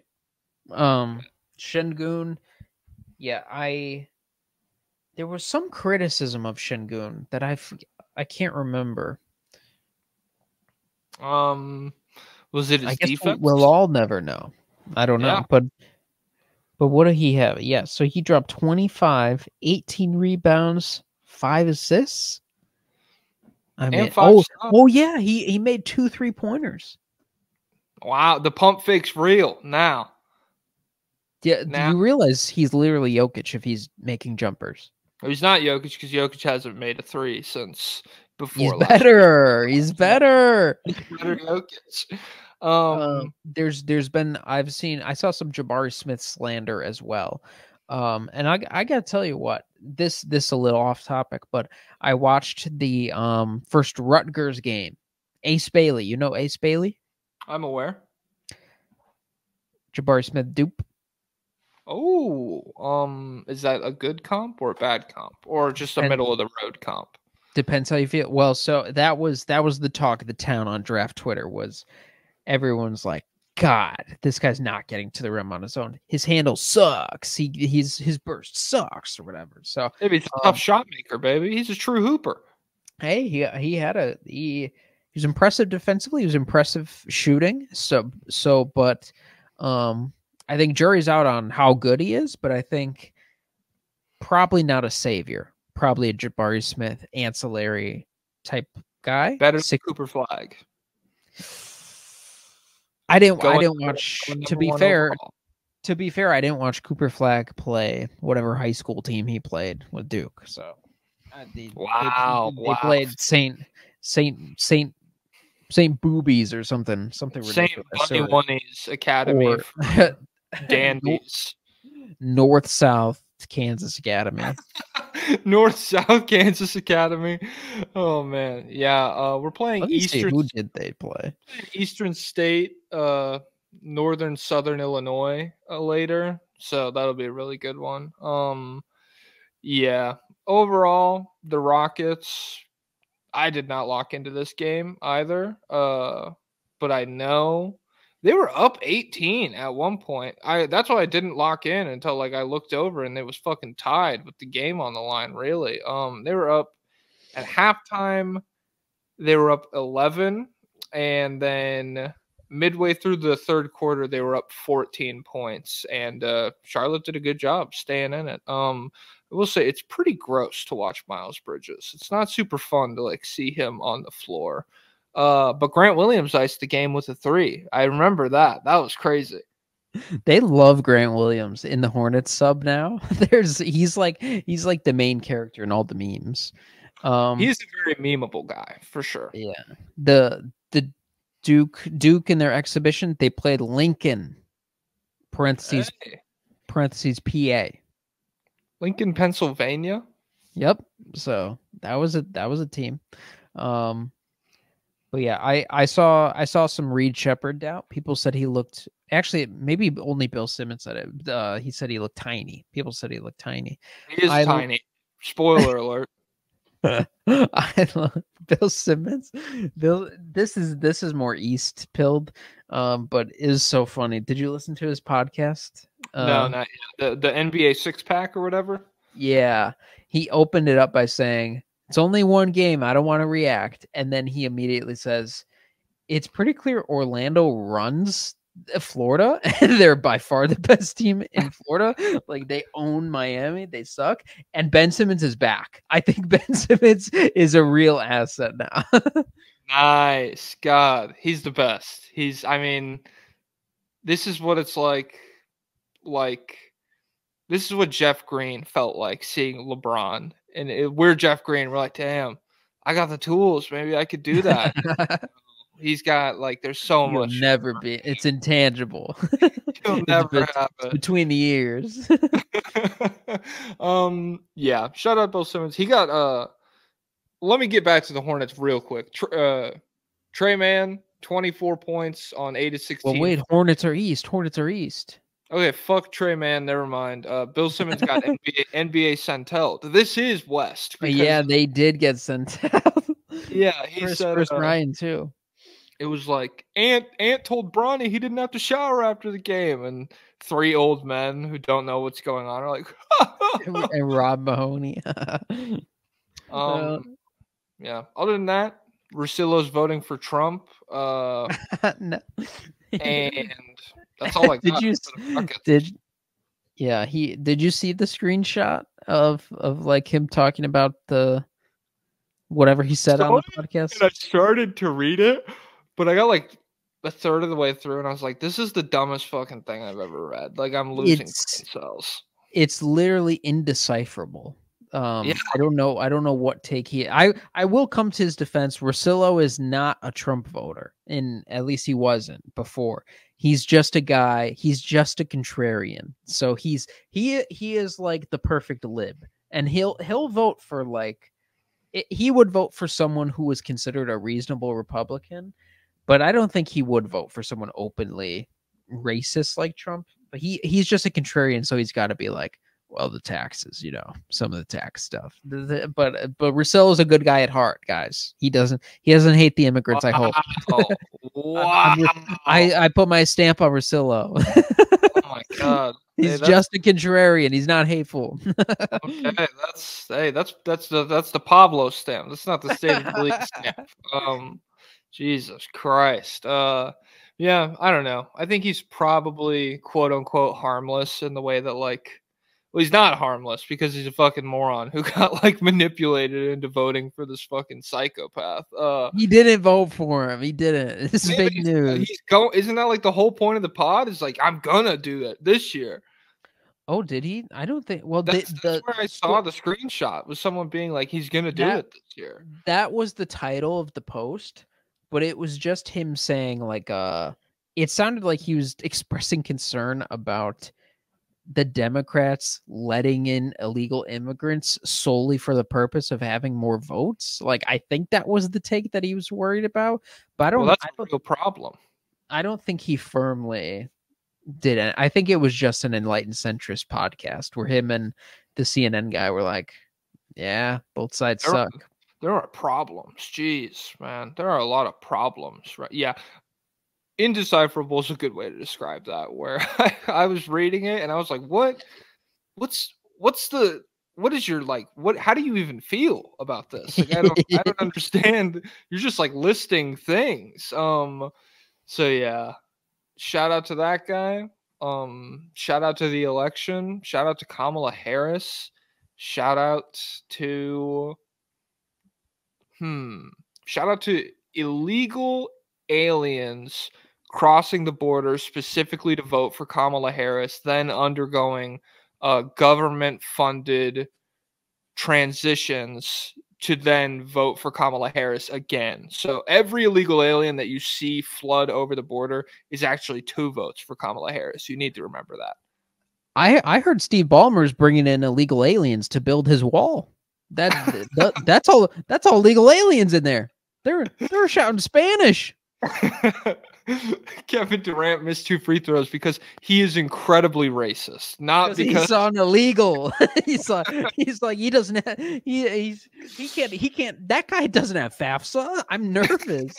Şengün, there was some criticism of Şengün that I can't remember. Was it his defense? We'll all never know. I don't know, but what did he have? Yeah, so he dropped 25, 18 rebounds, 5 assists. He made 2 3-pointers. Wow, the pump fake's real now. Yeah, do you realize he's literally Jokic if he's making jumpers? He's not Jokic because Jokic hasn't made a 3 since before. He's better. He's better. He's better Jokic. There's been I saw some Jabari Smith slander as well. And I gotta tell you what, this a little off topic, but I watched the first Rutgers game Ace Bailey. You know Ace Bailey? I'm aware. Jabari Smith dupe. Oh, is that a good comp or a bad comp or just a And middle of the road comp? depends how you feel. Well, so that was the talk of the town on draft Twitter was everyone's like, God, this guy's not getting to the rim on his own. His handle sucks. His burst sucks or whatever. So Maybe he's a tough shot maker, baby. He's a true hooper. hey, he was impressive defensively. He was impressive shooting. But I think jury's out on how good he is. But I think probably not a savior. Probably a Jabari Smith ancillary type guy. Better than Cooper Flag. I didn't watch. To be fair, overall. I didn't watch Cooper Flag play whatever high school team he played with Duke. So, they played Saint Boobies or something ridiculous. Saint Bunny's Academy, or Dandies, North South Kansas Academy. North South Kansas Academy. Oh man, yeah. We're playing Eastern. Who did they play? Eastern State, Northern Southern Illinois later, so that'll be a really good one. Yeah. Overall, the Rockets. I did not lock into this game either, but I know they were up 18 at one point. That's why I didn't lock in until like I looked over and it was fucking tied with the game on the line. Really, they were up at halftime. They were up 11, and then midway through the third quarter, they were up 14 points. And Charlotte did a good job staying in it. I will say it's pretty gross to watch Miles Bridges. It's not super fun to like see him on the floor. But Grant Williams iced the game with a 3. I remember that. That was crazy. They love Grant Williams in the Hornets sub now. He's like the main character in all the memes. He's a very memeable guy for sure. Yeah. The Duke in their exhibition, they played Lincoln parentheses PA. Lincoln, Pennsylvania. Yep. So that was a team. But yeah, I saw some Reed Shepherd doubt. People said he looked, actually maybe only Bill Simmons said it. He said he looked tiny. People said he looked tiny. He is tiny. Spoiler alert. I love Bill Simmons. This is more East pilled, but is so funny. Did you listen to his podcast? No, not yet. The NBA 6-pack or whatever. Yeah, he opened it up by saying, "It's only one game. I don't want to react," and then he immediately says, "It's pretty clear Orlando runs Florida, and they're by far the best team in Florida. Like they own Miami, they suck. And Ben Simmons is back. I think Ben Simmons is a real asset now." Nice. God, he's the best. I mean, this is what it's like. This is what Jeff Green felt like seeing LeBron. And we're Jeff Green. We're like, damn, I got the tools. Maybe I could do that. He's got there's so You'll much. Never be. It's intangible. It'll never happen. Between the ears. Yeah. Shout out Bill Simmons. He got let me get back to the Hornets real quick. Trey Mann, 24 points on 8 of 16. Well, wait, Hornets are East. Okay, fuck Trey Mann. Never mind. Bill Simmons got NBA sent out. This is West. Yeah, they did get sent out. Yeah, he said Chris Ryan too. It was like Ant told Bronny he didn't have to shower after the game, and 3 old men who don't know what's going on are like, and Rob Mahoney. Yeah. Other than that, Russillo's voting for Trump. No. And that's all I got. Did you see the screenshot of him talking about the whatever he said on the podcast? And I started to read it, but I got like a third of the way through, and I was like, "This is the dumbest fucking thing I've ever read." Like I'm losing brain cells. It's literally indecipherable. Yeah. I don't know what take he. I will come to his defense. Russillo is not a Trump voter, and at least he wasn't before. He's just a guy. He's just a contrarian. So he is like the perfect lib, and he'll vote for like he would vote for someone who was considered a reasonable Republican, but I don't think he would vote for someone openly racist like Trump. But he's just a contrarian, so he's got to be like, well, the taxes, some of the tax stuff. But Russillo's a good guy at heart, guys. He doesn't hate the immigrants. I hope. Wow. I put my stamp on Russillo. Oh my god. He's just a contrarian. He's not hateful. Okay, that's the Pablo stamp. That's not the state of the league stamp. Jesus Christ. Yeah, I don't know. I think he's probably quote unquote harmless in the way that well, he's not harmless because he's a fucking moron who got manipulated into voting for this fucking psychopath. He didn't vote for him. He didn't. This is big news. Isn't that the whole point of the pod? Is I'm gonna do that this year. Oh, did he? I don't think. Well, that's where I saw the screenshot was someone being he's gonna do it this year. That was the title of the post, but it was just him saying it sounded like he was expressing concern about the Democrats letting in illegal immigrants solely for the purpose of having more votes. I think that was the take that he was worried about. But that's a real problem. I don't think he firmly didn't. I think it was just an enlightened centrist podcast where him and the CNN guy were like, yeah, both sides suck. There are problems. Jeez, man. There are a lot of problems, right? Yeah. Indecipherable is a good way to describe that, where I was reading it and I was like, what is your how do you even feel about this? I don't understand. You're just listing things. So yeah. Shout out to that guy. Shout out to the election. Shout out to Kamala Harris. Shout out to illegal aliens crossing the border specifically to vote for Kamala Harris, then undergoing government-funded transitions to then vote for Kamala Harris again. So every illegal alien that you see flood over the border is actually 2 votes for Kamala Harris. You need to remember that. I heard Steve Ballmer's bringing in illegal aliens to build his wall. That's all illegal aliens in there. They're shouting Spanish. Kevin Durant missed 2 free throws because he is incredibly racist. Not because he's on illegal. he's like he doesn't have, he can't that guy doesn't have FAFSA. I'm nervous.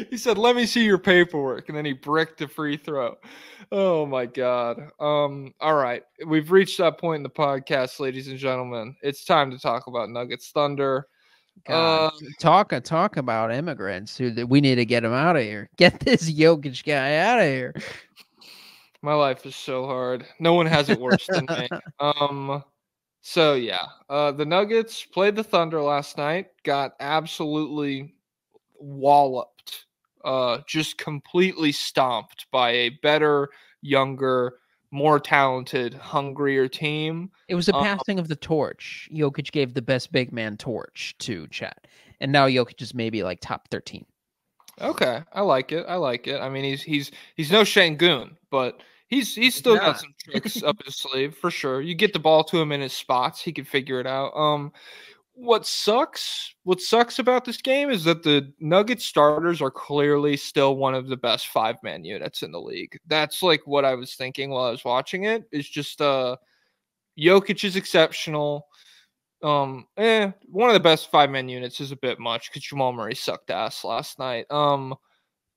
He said, "Let me see your paperwork," and then he bricked a free throw. Oh my god. All right. We've reached that point in the podcast, ladies and gentlemen. It's time to talk about Nuggets Thunder. Talk about immigrants we need to get him out of here. Get this Jokic guy out of here. My life is so hard. No one has it worse than me. So yeah, the Nuggets played the Thunder last night, got absolutely walloped, just completely stomped by a better, younger, more talented, hungrier team. It was a passing of the torch. Jokic gave the best big man torch to Chet, and now Jokic is maybe top 13. Okay, I like it. I mean, he's no Şengün, but he's still got some tricks up his sleeve for sure. You get the ball to him in his spots, he can figure it out. What sucks about this game is that the Nuggets starters are clearly still one of the best 5-man units in the league. That's what I was thinking while I was watching it. It's just Jokic is exceptional. One of the best 5-man units is a bit much because Jamal Murray sucked ass last night. But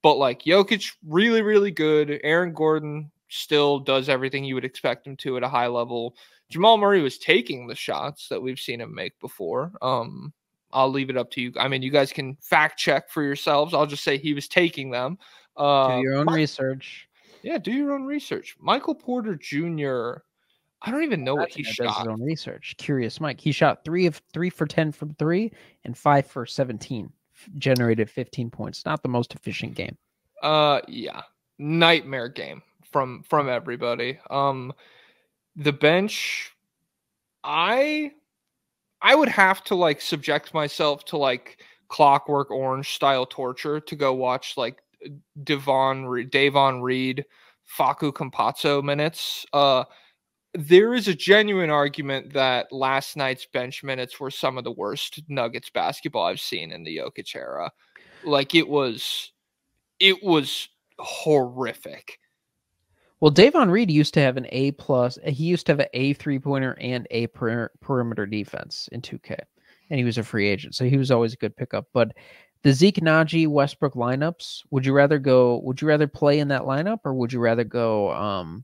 Jokic really, really good. Aaron Gordon still does everything you would expect him to at a high level. Jamal Murray was taking the shots that we've seen him make before. I'll leave it up to you. I mean, you guys can fact check for yourselves. I'll just say he was taking them. Do your own research. Yeah, do your own research. Michael Porter Jr., I don't even know what he shot. Does his own research. Curious Mike. He shot 3 for 10 from 3 and 5 for 17. Generated 15 points. Not the most efficient game. Yeah. Nightmare game from everybody. The bench, I would have to subject myself to Clockwork Orange style torture to go watch Davon Reed, Facu Campazzo minutes. there is a genuine argument that last night's bench minutes were some of the worst Nuggets basketball I've seen in the Jokic era. Like it was horrific. Well, Davon Reed used to have an A+. He used to have an A 3-pointer and a perimeter defense in 2K, and he was a free agent, so he was always a good pickup. But the Zeke, Najee, Westbrook lineups, would you rather play in that lineup, or would you rather go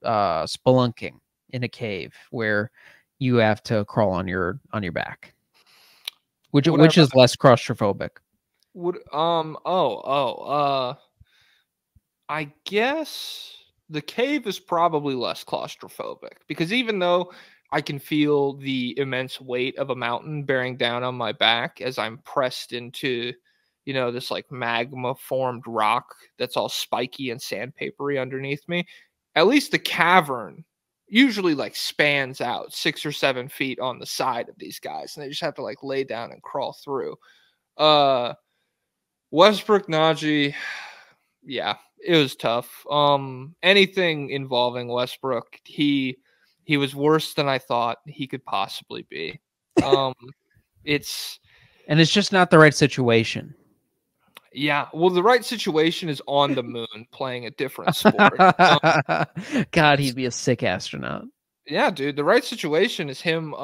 spelunking in a cave where you have to crawl on your back, which is less claustrophobic? I guess the cave is probably less claustrophobic, because even though I can feel the immense weight of a mountain bearing down on my back as I'm pressed into, this like magma formed rock that's all spiky and sandpapery underneath me, at least the cavern usually like spans out 6 or 7 feet on the side of these guys, and they just have to like lay down and crawl through. Westbrook, Najee, yeah, it was tough. Anything involving Westbrook, he was worse than I thought he could possibly be. It's just not the right situation. Yeah, well, the right situation is on the moon playing a different sport. God, he'd be a sick astronaut. Yeah, dude, the right situation is him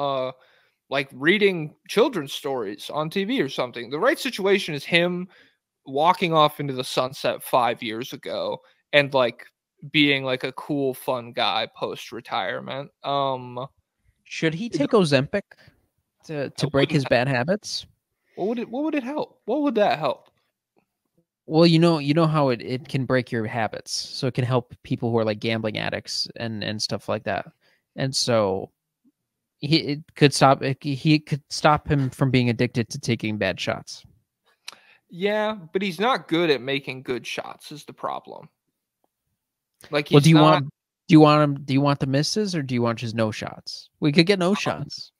like reading children's stories on TV or something. The right situation is him walking off into the sunset 5 years ago and like being like a cool, fun guy post-retirement. Should he take Ozempic to break his bad habits? What would it help? What would that help? Well, you know how it can break your habits. So it can help people who are like gambling addicts and stuff like that. And so he could stop him from being addicted to taking bad shots. Yeah, but he's not good at making good shots is the problem. Like, do you want the misses, or do you want just no shots? We could get no shots.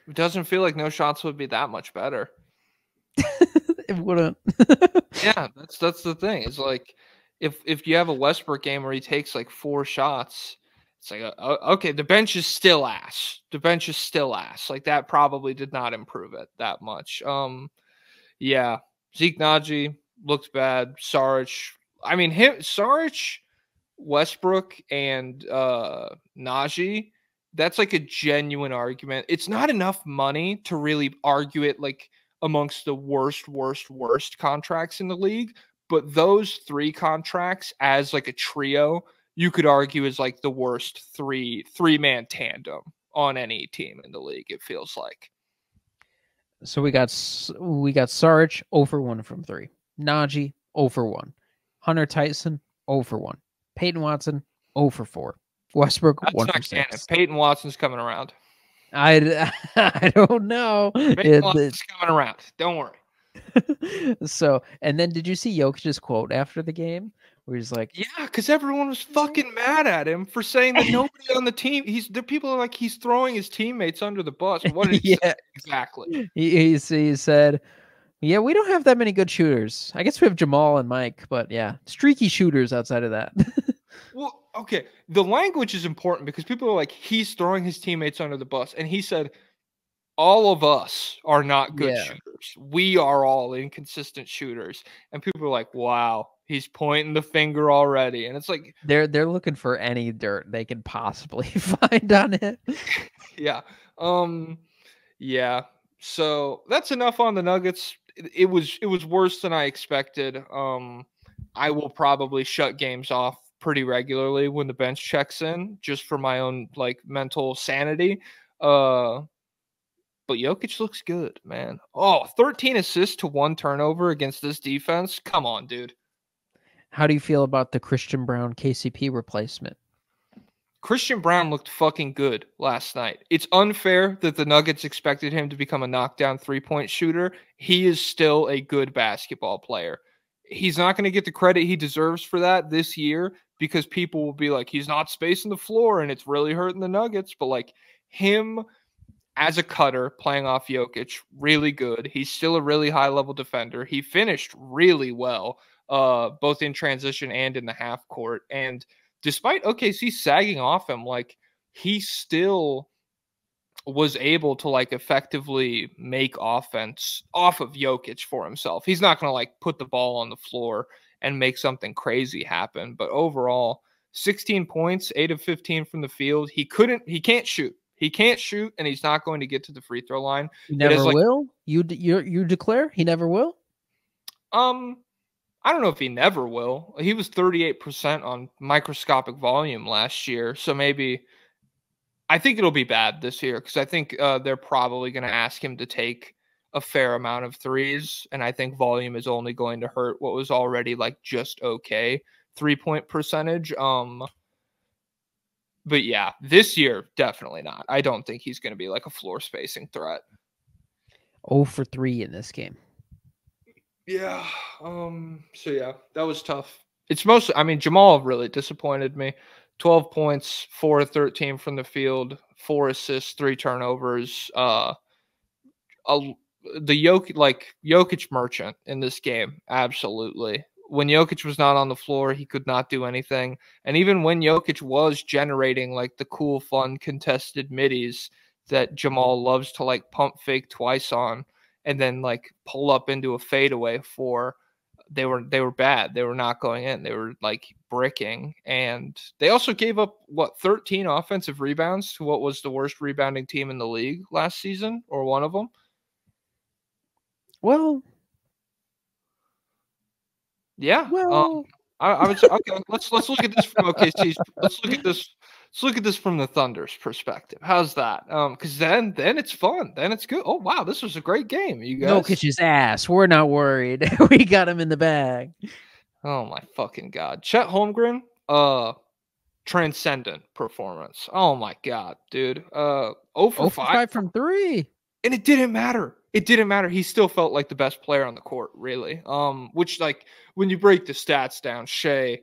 It doesn't feel like no shots would be that much better. It wouldn't. Yeah, that's the thing. It's like if you have a Westbrook game where he takes like 4 shots, it's like okay, the bench is still ass. Like that probably did not improve it that much. Yeah, Zeke, Najee looked bad. Saric, Westbrook, and Najee. That's like a genuine argument. It's not enough money to really argue it like amongst the worst contracts in the league, but those 3 contracts as like a trio, you could argue is like the worst three-man tandem on any team in the league, it feels like. So we got Saric 0-1 from 3, Najee 0-1, Hunter Tyson 0-1, Peyton Watson 0-4, Westbrook 1-6. Peyton Watson's coming around. I don't know. It's coming around. Don't worry. So, and then did you see Jokic's quote after the game where he's like, "Yeah, because everyone was fucking mad at him for saying that nobody on the team. People are like he's throwing his teammates under the bus." What did he say exactly? He said, "Yeah, we don't have that many good shooters. I guess we have Jamal and Mike, but yeah, streaky shooters outside of that." Well, okay. The language is important because people are like, he's throwing his teammates under the bus. And he said, all of us are not good shooters. We are all inconsistent shooters. And people are like, wow, he's pointing the finger already. And it's like, they're looking for any dirt they can possibly find on it. Yeah. Yeah. So that's enough on the Nuggets. It was worse than I expected. I will probably shut games off pretty regularly when the bench checks in, just for my own like mental sanity. But Jokic looks good, man. 13 assists to 1 turnover against this defense. Come on, dude. How do you feel about the Christian Braun KCP replacement? Christian Braun looked fucking good last night. It's unfair that the Nuggets expected him to become a knockdown 3-point shooter. He is still a good basketball player. He's not going to get the credit he deserves for that this year because people will be like, he's not spacing the floor and it's really hurting the Nuggets. But like him as a cutter playing off Jokic, really good. He's still a really high level defender. He finished really well, both in transition and in the half court. And despite OKC sagging off him, like he still was able to like effectively make offense off of Jokic for himself. He's not going to like put the ball on the floor and make something crazy happen, but overall 16 points, 8 of 15 from the field. He can't shoot. He can't shoot, and he's not going to get to the free throw line. He never will? You declare he never will? I don't know if he never will. He was 38% on microscopic volume last year, so maybe I think it'll be bad this year because I think they're probably going to ask him to take a fair amount of threes, and I think volume is only going to hurt what was already like just okay 3-point percentage. But yeah, this year definitely not. I don't think he's going to be like a floor spacing threat. 0 for 3 in this game. Yeah. So yeah, that was tough. It's mostly, I mean, Jamal really disappointed me. 12 points, 4 of 13 from the field, 4 assists, 3 turnovers. The Jokic merchant in this game, absolutely. When Jokic was not on the floor, he could not do anything. And even when Jokic was generating like the cool, fun, contested middies that Jamal loves to like pump fake twice on and then like pull up into a fadeaway for, they were bad. They were not going in. They were like bricking. And they also gave up 13 offensive rebounds to what was the worst rebounding team in the league last season, or one of them. Well, yeah. Well, I would say okay. Let's look at this from OKC's. Let's look at this from the Thunder's perspective. How's that? Because then it's fun. Then it's good. Oh wow, this was a great game. You guys. Jokic's ass. We're not worried. We got him in the bag. Oh my fucking god, Chet Holmgren. Transcendent performance. Oh my god, dude. 0 for 5 from 3. And it didn't matter. It didn't matter. He still felt like the best player on the court, really. Which, like, when you break the stats down, Shea,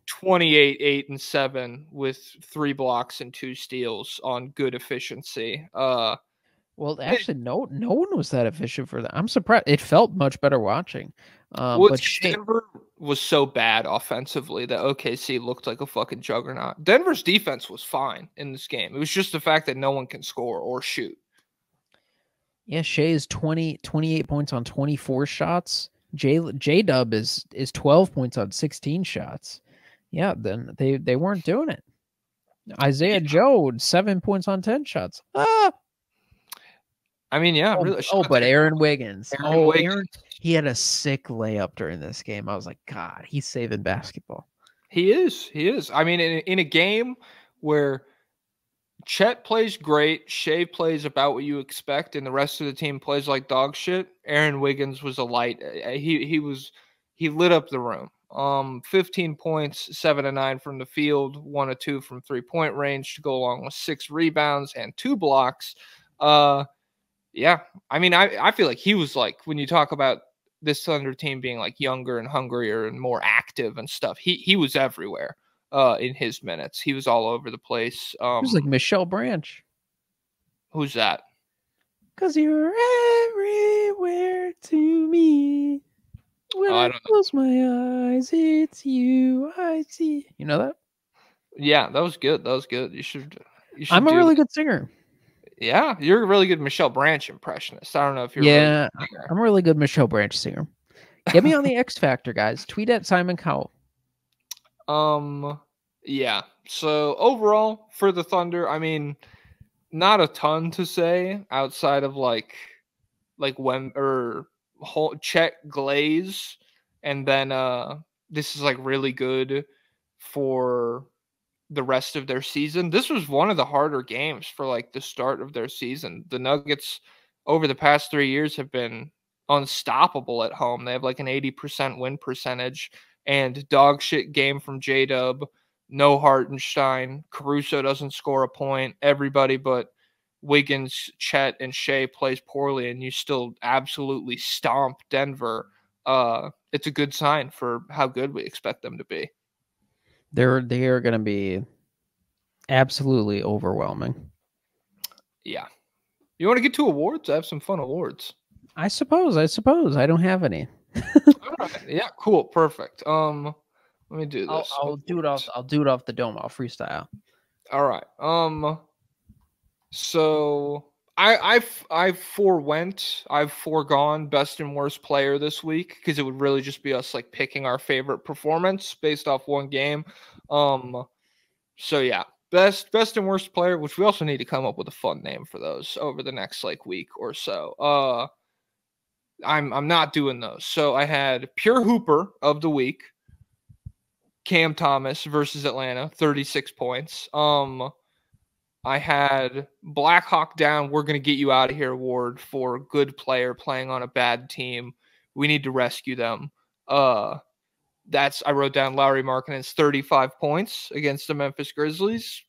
28, 8, and 7 with 3 blocks and 2 steals on good efficiency. Well, actually, no one was that efficient for that. I'm surprised. It felt much better watching. But Denver was so bad offensively that OKC looked like a fucking juggernaut. Denver's defense was fine in this game. It was just the fact that no one can score or shoot. Yeah, Shea is 28 points on 24 shots. J-Dub is 12 points on 16 shots. Yeah, then they weren't doing it. Isaiah Joe, 7 points on 10 shots. I mean, yeah, really. But Aaron Wiggins. Aaron, he had a sick layup during this game. I was like, God, he's saving basketball. He is. I mean, in a game where Chet plays great, Shea plays about what you expect, and the rest of the team plays like dog shit, Aaron Wiggins was a light. He lit up the room. 15 points, 7 of 9 from the field, 1 of 2 from 3-point range to go along with 6 rebounds and 2 blocks. Yeah, I mean, I feel like he was like, when you talk about this Thunder team being like younger and hungrier and more active and stuff, he was everywhere. In his minutes, he was all over the place. He was like Michelle Branch. Who's that? 'Cause you're everywhere to me. When I close my eyes, it's you I see. You know that? Yeah, that was good. You should I'm a really good singer. Yeah, you're a really good Michelle Branch impressionist. I don't know if you're. Yeah, I'm a really good Michelle Branch singer. Get me on the X Factor, guys. Tweet at Simon Cowell. Yeah. So overall for the Thunder, I mean, not a ton to say outside of like when Chet Glaze, and then this is like really good for the rest of their season. This was one of the harder games for like the start of their season. The Nuggets over the past 3 years have been unstoppable at home. They have like an 80% win percentage. And dog shit game from J-Dub, no Hartenstein. Caruso doesn't score a point. Everybody but Wiggins, Chet, and Shea plays poorly, and you still absolutely stomp Denver. It's a good sign for how good we expect them to be. They are going to be absolutely overwhelming. Yeah. You want to get to awards? I have some fun awards. I suppose. I don't have any. All right. Yeah, cool. Perfect. Let me do this. I'll do it off the dome. I'll freestyle. All right. So I've foregone best and worst player this week because it would really just be us like picking our favorite performance based off one game. So yeah, best and worst player, which we also need to come up with a fun name for those over the next like week or so. I'm not doing those. So I had pure hooper of the week, Cam Thomas versus Atlanta, 36 points. I had Blackhawk down. We're going to get you out of here award for good player playing on a bad team. We need to rescue them. I wrote down Lauri Markkanen's 35 points against the Memphis Grizzlies.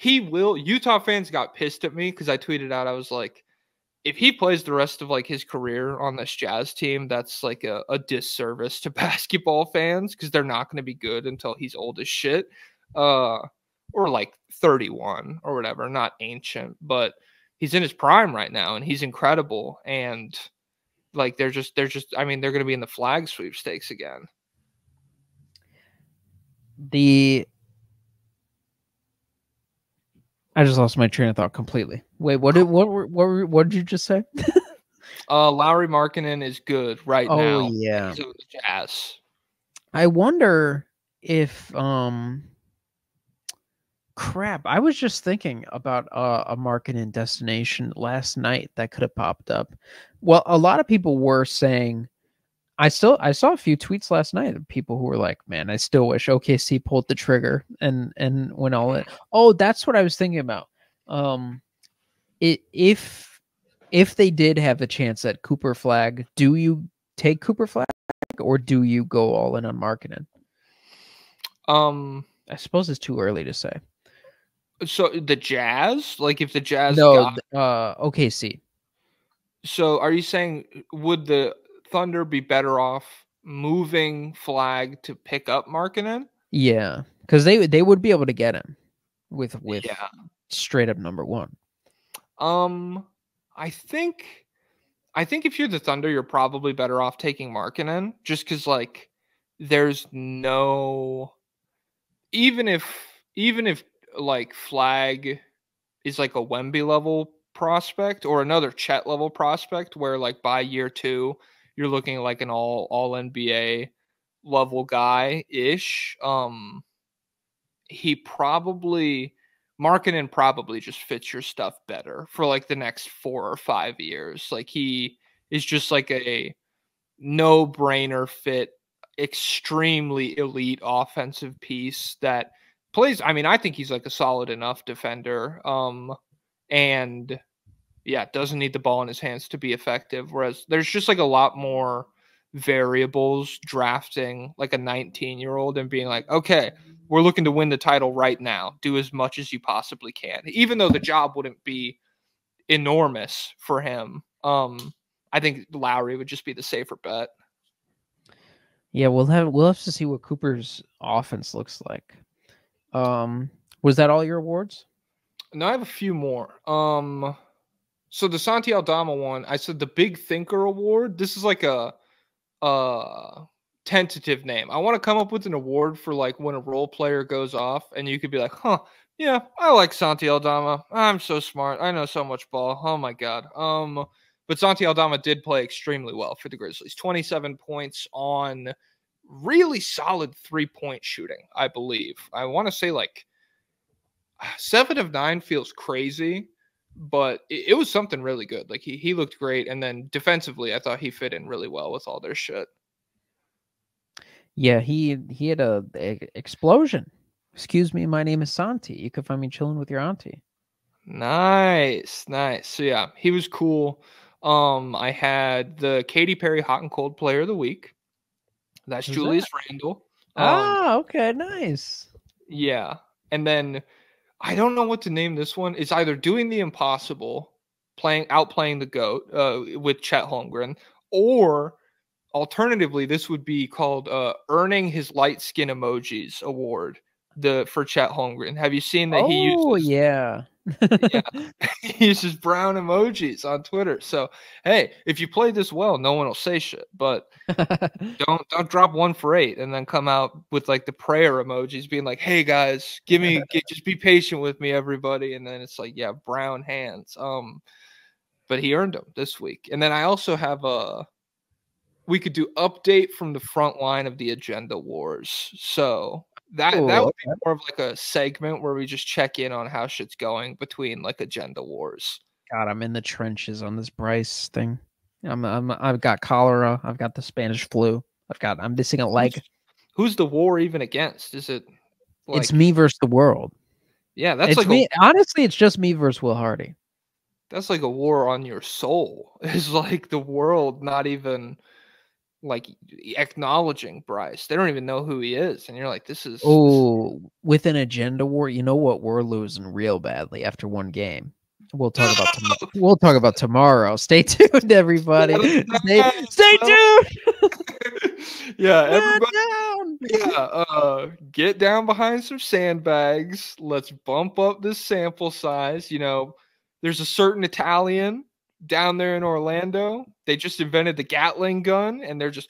Utah fans got pissed at me because I tweeted out, I was like, if he plays the rest of like his career on this Jazz team, that's like a disservice to basketball fans because they're not going to be good until he's old as shit. Or like 31 or whatever, not ancient, but he's in his prime right now and he's incredible. And like, they're I mean, they're going to be in the flag sweepstakes again. I just lost my train of thought completely. Wait, what did you just say? Lauri Markkanen is good right now. Oh yeah. He's on the Jazz. I wonder if crap. I was just thinking about a Markkanen destination last night that could have popped up. Well, a lot of people were saying I saw a few tweets last night of people who were like, "Man, I still wish OKC pulled the trigger and went all in." Oh, that's what I was thinking about. If they did have a chance at Cooper Flag, do you take Cooper Flag or do you go all in on Markkanen? I suppose it's too early to say. So the Jazz, like if the Jazz, OKC. So are you saying would the Thunder be better off moving Flag to pick up Markkanen? Yeah, because they would be able to get him with straight up number one. I think if you're the Thunder, you're probably better off taking Markkanen just because like there's no even if like Flag is like a Wemby level prospect or another Chet level prospect where like by year 2 you're looking like an all NBA level guy ish. Markkanen probably just fits your stuff better for like the next 4 or 5 years. Like he is just like a no-brainer fit, extremely elite offensive piece that plays. I mean, I think he's like a solid enough defender. And yeah, doesn't need the ball in his hands to be effective. Whereas there's just like a lot more variables drafting like a 19-year-old and being like, okay, we're looking to win the title right now. Do as much as you possibly can, even though the job wouldn't be enormous for him. I think Lowry would just be the safer bet. Yeah, we'll have to see what Cooper's offense looks like. Was that all your awards? No, I have a few more. So the Santi Aldama one, I said the Big Thinker Award. This is like a tentative name. I want to come up with an award for like when a role player goes off and you could be like, huh, yeah, I like Santi Aldama. I'm so smart. I know so much ball. Oh my God. But Santi Aldama did play extremely well for the Grizzlies. 27 points on really solid 3-point shooting, I believe. I want to say like 7 of 9 feels crazy, but it was something really good. Like he looked great. And then defensively, I thought he fit in really well with all their shit. Yeah, he had a explosion. Excuse me, my name is Santi. You can find me chilling with your auntie. Nice. So yeah, he was cool. I had the Katy Perry Hot and Cold Player of the Week. That's Who's Julius that? Randle. Okay, nice. Yeah. And then I don't know what to name this one. It's either Doing the Impossible, outplaying the GOAT with Chet Holmgren, or alternatively, this would be called Earning His Light Skin Emojis Award for Chet Holmgren. Have you seen that he uses? Yeah. Yeah, he uses brown emojis on Twitter. So hey, if you play this well, no one will say shit. But don't drop 1 for 8 and then come out with like the prayer emojis, being like, "Hey guys, just be patient with me, everybody." And then it's like, yeah, brown hands. But he earned them this week. And then I also have we could do update from the front line of the agenda wars. So that would be more of like a segment where we just check in on how shit's going between like agenda wars. God, I'm in the trenches on this Bryce thing. I've got cholera. I've got the Spanish flu. I'm missing a leg. Who's the war even against? Is it like, it's me versus the world? Yeah, that's it's like me. Honestly, it's just me versus Will Hardy. That's like a war on your soul. It's like the world not even like acknowledging Bryce. They don't even know who he is, and you're like, this is with an agenda war. You know what? We're losing real badly after 1 game. We'll talk about tomorrow. We'll talk about tomorrow. Stay tuned, everybody. Stay tuned. Yeah, everybody. Yeah, get down behind some sandbags. Let's bump up this sample size. You know, there's a certain Italian down there in Orlando. They just invented the Gatling gun, and they're just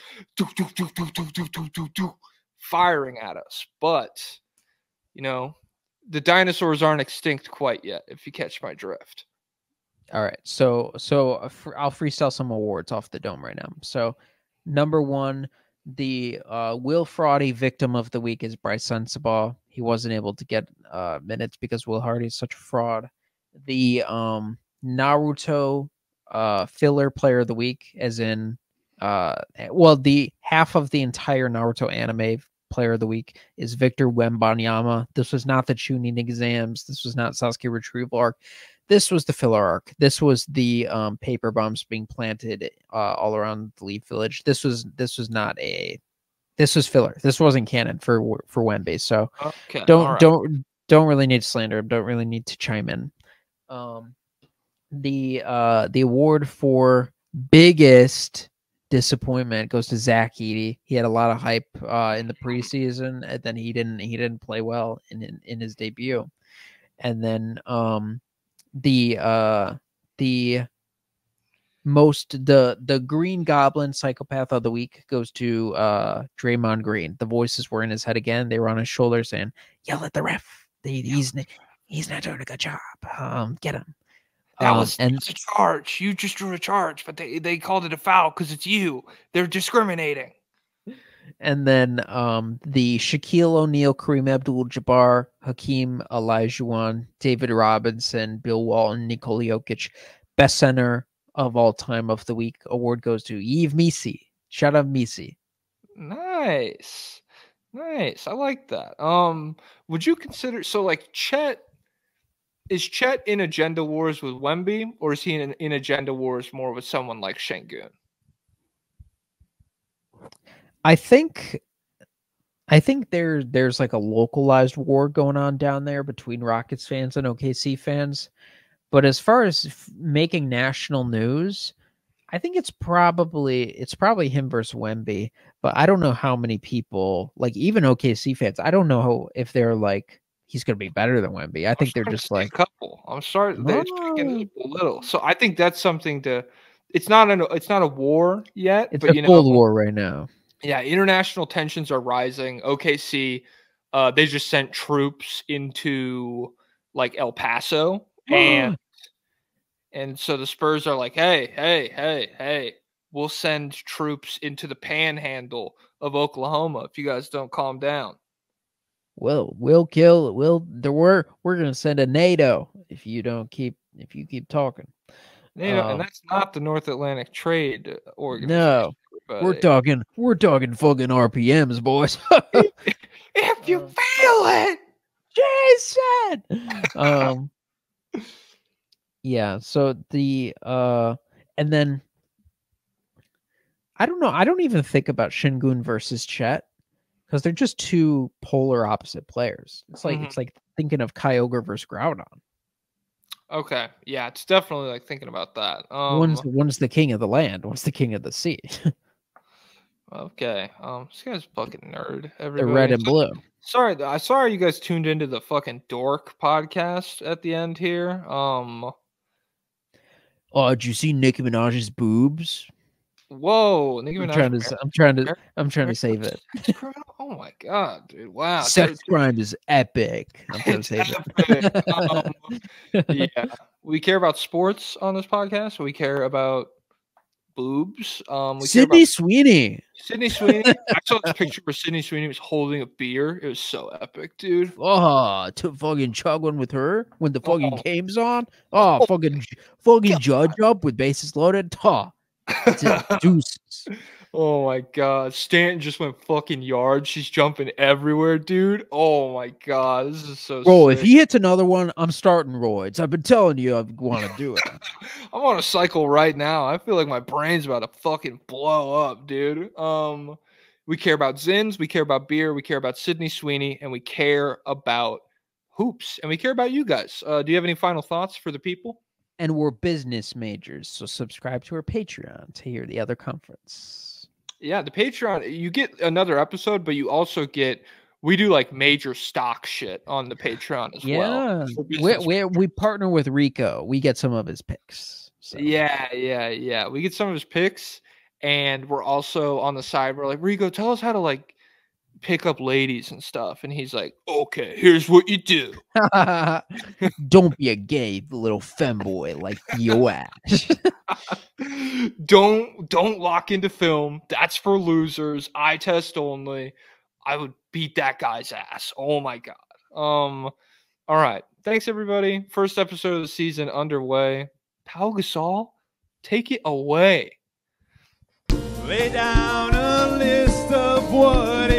firing at us. But you know, the dinosaurs aren't extinct quite yet, if you catch my drift. All right, so I'll freestyle some awards off the dome right now. So, number 1, the Will Fraudy victim of the week is Bryce Sensabaugh. He wasn't able to get minutes because Will Hardy is such a fraud. The Naruto filler player of the week, as in the half of the entire Naruto anime player of the week is Victor Wembanyama. This was not the Chunin exams. This was not Sasuke retrieval arc. This was the filler arc. This was the paper bombs being planted all around the Leaf Village. This was filler. This wasn't canon for Wemby. So okay, don't really need to slander him. Don't really need to chime in. The award for biggest disappointment goes to Zach Edey. He had a lot of hype in the preseason, and then he didn't play well in his debut. And then the Green Goblin psychopath of the week goes to Draymond Green. The voices were in his head again. They were on his shoulder saying, "Yell at the ref. He's not doing a good job. Get him." That was a charge. You just drew a charge, but they called it a foul because it's you. They're discriminating. And then the Shaquille O'Neal, Kareem Abdul-Jabbar, Hakeem Olajuwon, David Robinson, Bill Walton, Nikola Jokic, best center of all time of the week award goes to Yves Missi. Shout out Missi. Nice. I like that. Would you consider like Chet? Is Chet in agenda wars with Wemby, or is he in agenda wars more with someone like Şengün? I think there's like a localized war going on down there between Rockets fans and OKC fans. But as far as making national news, I think it's probably him versus Wemby. But I don't know how many people, like even OKC fans, I don't know if they're like, he's going to be better than Wemby. I think they're just like a couple. I'm sorry, it's picking up a little. So I think that's something to. It's not a war yet. It's but a cold war right now. Yeah, international tensions are rising. OKC, they just sent troops into like El Paso, and so the Spurs are like, hey, we'll send troops into the panhandle of Oklahoma if you guys don't calm down. Well, we're gonna send a NATO if you keep talking. NATO, and that's not the North Atlantic Trade Organization. No, we're talking fucking RPMs, boys. If you feel it, Jason. Yeah. So and then I don't know. I don't even think about Şengün versus Chet, because they're just two polar opposite players. It's like thinking of Kyogre versus Groudon. Okay, yeah, it's definitely like thinking about that. One's the king of the land, one's the king of the sea. Okay. This guy's a fucking nerd. They're Everybody. red and blue. Sorry you guys tuned into the fucking dork podcast at the end here. Oh, did you see Nicki Minaj's boobs? Whoa, Nicki Minaj. I'm trying to save it. Sex criminal? Oh my god, dude! Wow, Sex crime is epic. I'm trying to save it. Yeah, we care about sports on this podcast. We care about boobs. Sydney Sweeney. Sydney Sweeney. I saw this picture where Sydney Sweeney was holding a beer. It was so epic, dude. Oh, to fucking chug one with her when the fucking game's on. Oh, fucking judge up with bases loaded. Oh, deuces. Oh my god, Stanton just went fucking yard. She's jumping everywhere, dude. Oh my god, this is so Bro, sick. if he hits another one, I'm starting roids. I've been telling you I want to do it. I'm on a cycle right now. I feel like my brain's about to fucking blow up, dude. We care about Zins, we care about beer, we care about Sydney Sweeney, and we care about hoops, and we care about you guys. Do you have any final thoughts for the people? And we're business majors, so subscribe to our Patreon to hear the other conference. Yeah, the Patreon, you get another episode, but you also get, we do like major stock shit on the Patreon as well. Yeah, we partner with Rico. We get some of his picks. So. Yeah. We get some of his picks, and we're also on the side, we're like, Rico, tell us how to like pick up ladies and stuff. And he's like, okay, here's what you do. Don't be a gay little femboy like your ass. Don't lock into film. That's for losers. Eye test only. I would beat that guy's ass. Oh my god. All right. Thanks everybody. First episode of the season underway. Pau Gasol, take it away. Lay down a list of what